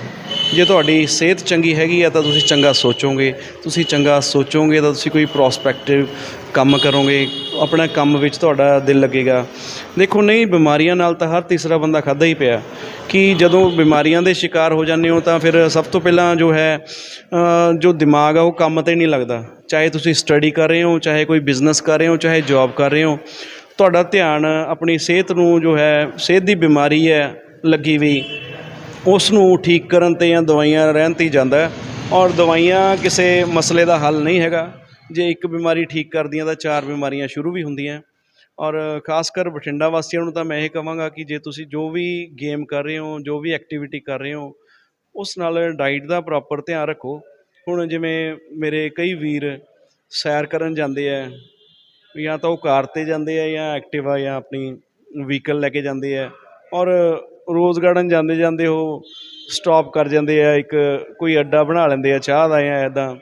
ਜੇ ਤੁਹਾਡੀ ਸਿਹਤ ਚੰਗੀ ਹੈਗੀ ਆ ਤਾਂ ਤੁਸੀਂ ਚੰਗਾ ਸੋਚੋਗੇ, ਤਾਂ ਤੁਸੀਂ ਕੋਈ ਪ੍ਰੋਸਪੈਕਟਿਵ ਕੰਮ ਕਰੋਗੇ, ਆਪਣਾ ਕੰਮ ਵਿੱਚ ਤੁਹਾਡਾ ਦਿਲ ਲੱਗੇਗਾ। ਦੇਖੋ, ਨਹੀਂ, ਬਿਮਾਰੀਆਂ ਨਾਲ ਤਾਂ ਹਰ ਤੀਸਰਾ ਬੰਦਾ ਖਾਧਾ ਹੀ ਪਿਆ, ਕਿ ਜਦੋਂ ਬਿਮਾਰੀਆਂ ਦੇ ਸ਼ਿਕਾਰ ਹੋ ਜਾਂਦੇ ਹੋ ਤਾਂ ਫਿਰ ਸਭ ਤੋਂ ਪਹਿਲਾਂ ਜੋ ਹੈ ਜੋ ਦਿਮਾਗ ਆ ਉਹ ਕੰਮ 'ਤੇ ਨਹੀਂ ਲੱਗਦਾ। ਚਾਹੇ ਤੁਸੀਂ ਸਟੱਡੀ ਕਰ ਰਹੇ ਹੋ, ਚਾਹੇ ਕੋਈ ਬਿਜ਼ਨਸ ਕਰ ਰਹੇ ਹੋ, ਚਾਹੇ ਜੋਬ ਕਰ ਰਹੇ ਹੋ, ਤੁਹਾਡਾ ਧਿਆਨ ਆਪਣੀ ਸਿਹਤ ਨੂੰ, ਜੋ ਹੈ ਸਿਹਤ ਦੀ ਬਿਮਾਰੀ ਹੈ ਲੱਗੀ ਵੀ, ਉਸ ਨੂੰ ਠੀਕ ਕਰਨ 'ਤੇ ਜਾਂ ਦਵਾਈਆਂ ਰਹਿਣ 'ਤੇ ਹੀ ਜਾਂਦਾ। ਔਰ ਦਵਾਈਆਂ ਕਿਸੇ ਮਸਲੇ ਦਾ ਹੱਲ ਨਹੀਂ ਹੈਗਾ। ਜੇ ਇੱਕ ਬਿਮਾਰੀ ਠੀਕ ਕਰਦੀਆਂ ਤਾਂ 4 ਬਿਮਾਰੀਆਂ ਸ਼ੁਰੂ ਵੀ ਹੁੰਦੀਆਂ। ਔਰ ਖਾਸ ਕਰ ਬਠਿੰਡਾ ਵਾਸੀਆਂ ਨੂੰ ਤਾਂ ਮੈਂ ਇਹ ਕਹਾਂਗਾ ਕਿ ਜੇ ਤੁਸੀਂ ਜੋ ਵੀ ਗੇਮ ਕਰ ਰਹੇ ਹੋ, ਜੋ ਵੀ ਐਕਟੀਵਿਟੀ ਕਰ ਰਹੇ ਹੋ, ਉਸ ਨਾਲ ਡਾਈਟ ਦਾ ਪ੍ਰੋਪਰ ਧਿਆਨ ਰੱਖੋ। ਹੁਣ ਜਿਵੇਂ ਮੇਰੇ ਕਈ ਵੀਰ ਸੈਰ ਕਰਨ ਜਾਂਦੇ ਹੈ, ਜਾਂ ਤਾਂ ਉਹ ਕਾਰ 'ਤੇ ਜਾਂਦੇ ਆ, ਜਾਂ ਐਕਟਿਵਾ, ਜਾਂ ਆਪਣੀ ਵਹੀਕਲ ਲੈ ਕੇ ਜਾਂਦੇ ਹੈ, ਔਰ ਰੋਜ਼ ਗਾਰਡਨ ਜਾਂਦੇ ਉਹ ਸਟਾਪ ਕਰ ਜਾਂਦੇ ਆ, ਇੱਕ ਕੋਈ ਅੱਡਾ ਬਣਾ ਲੈਂਦੇ ਆ ਚਾਹ ਦਾ ਜਾਂ ਇੱਦਾਂ,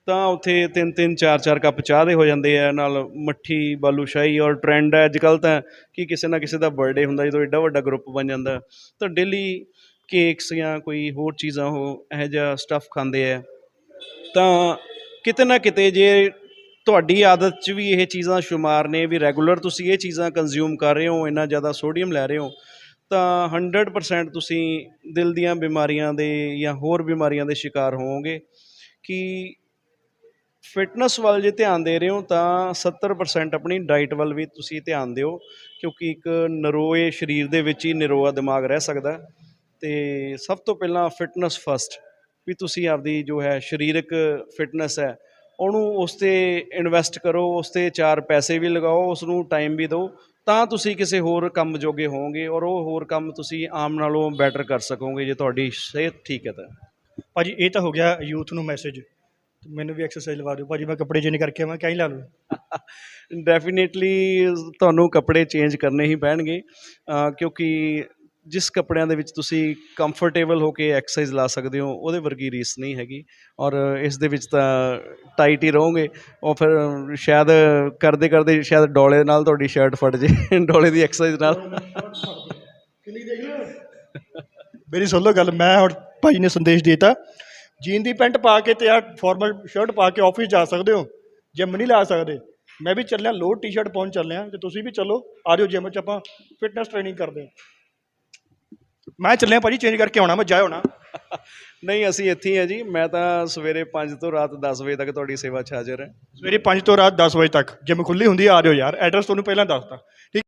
ਤਾਂ ਉੱਥੇ 3-3 4-4 ਕੱਪ ਚਾਹ ਦੇ ਹੋ ਜਾਂਦੇ ਆ, ਨਾਲ ਮੱਠੀ ਬਾਲੂ ਸ਼ਾਹੀ। ਔਰ ਟਰੈਂਡ ਹੈ ਅੱਜ ਕੱਲ੍ਹ ਤਾਂ ਕਿ ਕਿਸੇ ਨਾ ਕਿਸੇ ਦਾ ਬਰਥਡੇ ਹੁੰਦਾ, ਜਦੋਂ ਐਡਾ ਵੱਡਾ ਗਰੁੱਪ ਬਣ ਜਾਂਦਾ, ਤਾਂ ਡੇਲੀ ਕੇਕਸ ਜਾਂ ਕੋਈ ਹੋਰ ਚੀਜ਼ਾਂ ਉਹ ਇਹੋ ਜਿਹਾ ਸਟੱਫ ਖਾਂਦੇ ਆ। ਤਾਂ ਕਿਤੇ ਨਾ ਕਿਤੇ ਜੇ ਤੁਹਾਡੀ ਆਦਤ 'ਚ ਵੀ ਇਹ ਚੀਜ਼ਾਂ ਸ਼ੁਮਾਰ ਨੇ, ਵੀ ਰੈਗੂਲਰ ਤੁਸੀਂ ਇਹ ਚੀਜ਼ਾਂ ਕੰਜ਼ਿਊਮ ਕਰ ਰਹੇ ਹੋ, ਇੰਨਾ ਜ਼ਿਆਦਾ ਸੋਡੀਅਮ ਲੈ ਰਹੇ ਹੋ, ਤਾਂ 100% ਤੁਸੀਂ ਦਿਲ ਦੀਆਂ ਬਿਮਾਰੀਆਂ ਦੇ ਜਾਂ ਹੋਰ ਬਿਮਾਰੀਆਂ ਦੇ ਸ਼ਿਕਾਰ ਹੋਵੋਗੇ। ਕਿ ਫਿਟਨੈਸ ਵੱਲ ਜੇ ਧਿਆਨ ਦੇ ਰਹੇ ਹੋ ਤਾਂ 70% ਆਪਣੀ ਡਾਈਟ ਵੱਲ ਵੀ ਤੁਸੀਂ ਧਿਆਨ ਦਿਓ, ਕਿਉਂਕਿ ਇੱਕ ਨਰੋਏ ਸਰੀਰ ਦੇ ਵਿੱਚ ਹੀ ਨਿਰੋਆ ਦਿਮਾਗ ਰਹਿ ਸਕਦਾ। ਅਤੇ ਸਭ ਤੋਂ ਪਹਿਲਾਂ ਫਿਟਨੈਸ ਫਸਟ, ਵੀ ਤੁਸੀਂ ਆਪਦੀ ਜੋ ਹੈ ਸਰੀਰਕ ਫਿਟਨੈਸ ਹੈ ਉਹਨੂੰ ਉਸ 'ਤੇ ਇਨਵੈਸਟ ਕਰੋ, ਉਸ 'ਤੇ 4 ਪੈਸੇ ਵੀ ਲਗਾਓ, ਉਸ ਨੂੰ ਟਾਈਮ ਵੀ ਦਿਓ, ਤਾਂ ਤੁਸੀਂ ਕਿਸੇ ਹੋਰ ਕੰਮ ਜੋਗੇ ਹੋਵੋਗੇ, ਔਰ ਉਹ ਹੋਰ ਕੰਮ ਤੁਸੀਂ ਆਮ ਨਾਲੋਂ ਬੈਟਰ ਕਰ ਸਕੋਗੇ ਜੇ ਤੁਹਾਡੀ ਸਿਹਤ ਠੀਕ ਹੈ ਤਾਂ। ਭਾਜੀ ਇਹ ਤਾਂ ਹੋ ਗਿਆ ਯੂਥ ਨੂੰ ਮੈਸੇਜ, ਮੈਨੂੰ ਵੀ ਐਕਸਰਸਾਈਜ਼ ਲਵਾ ਦਿਓ ਭਾਜੀ, ਮੈਂ ਕੱਪੜੇ ਚੇਂਜ ਕਰਕੇ ਆਵਾਂ, ਕਿਆ ਹੀ ਲਾ ਲਓ? ਡੈਫੀਨੇਟਲੀ ਤੁਹਾਨੂੰ ਕੱਪੜੇ ਚੇਂਜ ਕਰਨੇ ਹੀ ਪੈਣਗੇ, ਕਿਉਂਕਿ ਜਿਸ ਕੱਪੜਿਆਂ ਦੇ ਵਿੱਚ ਤੁਸੀਂ ਕੰਫਰਟੇਬਲ ਹੋ ਕੇ ਐਕਸਰਸਾਈਜ਼ ਲਾ ਸਕਦੇ ਹੋ, ਉਹਦੇ ਵਰਗੀ ਰੀਸ ਨਹੀਂ ਹੈਗੀ। ਔਰ ਇਸ ਦੇ ਵਿੱਚ ਤਾਂ ਟਾਈਟ ਹੀ ਰਹੋਗੇ, ਉਹ ਫਿਰ ਸ਼ਾਇਦ ਕਰਦੇ ਕਰਦੇ ਸ਼ਾਇਦ ਡੋਲੇ ਨਾਲ ਤੁਹਾਡੀ ਸ਼ਰਟ ਫਟ ਜੇ ਡੋਲੇ ਦੀ ਐਕਸਰਸਾਈਜ਼ ਨਾਲ। ਮੇਰੀ ਸੁਣ ਲਓ ਗੱਲ, ਮੈਂ ਹੁਣ ਭਾਈ ਨੇ ਸੰਦੇਸ਼ ਦੇ ਦਿੱਤਾ, ਜੀਨ ਦੀ ਪੈਂਟ ਪਾ ਕੇ ਤੇ ਆ ਫਾਰਮਲ ਸ਼ਰਟ ਪਾ ਕੇ ਆਫਿਸ ਜਾ ਸਕਦੇ ਹੋ, ਜਿਮ ਨਹੀਂ ਲਾ ਸਕਦੇ। ਮੈਂ ਵੀ ਚੱਲਿਆ ਲੋਅਰ ਟੀ-ਸ਼ਰਟ ਪਾਉਣ ਚੱਲਿਆ, ਤੇ ਤੁਸੀਂ ਵੀ ਚਲੋ, ਆ ਜਾਓ ਜਿਮ 'ਚ, ਆਪਾਂ ਫਿਟਨੈਸ ਟ੍ਰੇਨਿੰਗ ਕਰਦੇ ਹਾਂ। ਮੈਂ ਚੱਲਿਆ ਭਾਜੀ, ਚੇਂਜ ਕਰਕੇ ਆਉਣਾ, ਮੈਂ ਜਾਇਓ ਨਾ। ਨਹੀਂ, ਅਸੀਂ ਇੱਥੇ ਹੀ ਹਾਂ ਜੀ। ਮੈਂ ਤਾਂ ਸਵੇਰੇ 5 ਤੋਂ ਰਾਤ 10 ਵਜੇ ਤੱਕ ਤੁਹਾਡੀ ਸੇਵਾ 'ਚ ਹਾਜ਼ਰ ਹੈ। ਸਵੇਰੇ 5 ਤੋਂ ਰਾਤ 10 ਵਜੇ ਤੱਕ ਜਿਮ ਖੁੱਲ੍ਹੀ ਹੁੰਦੀ ਆ, ਜਾਓ ਯਾਰ। ਐਡਰੈਸ ਤੁਹਾਨੂੰ ਪਹਿਲਾਂ ਦੱਸਤਾ, ਠੀਕ ਹੈ।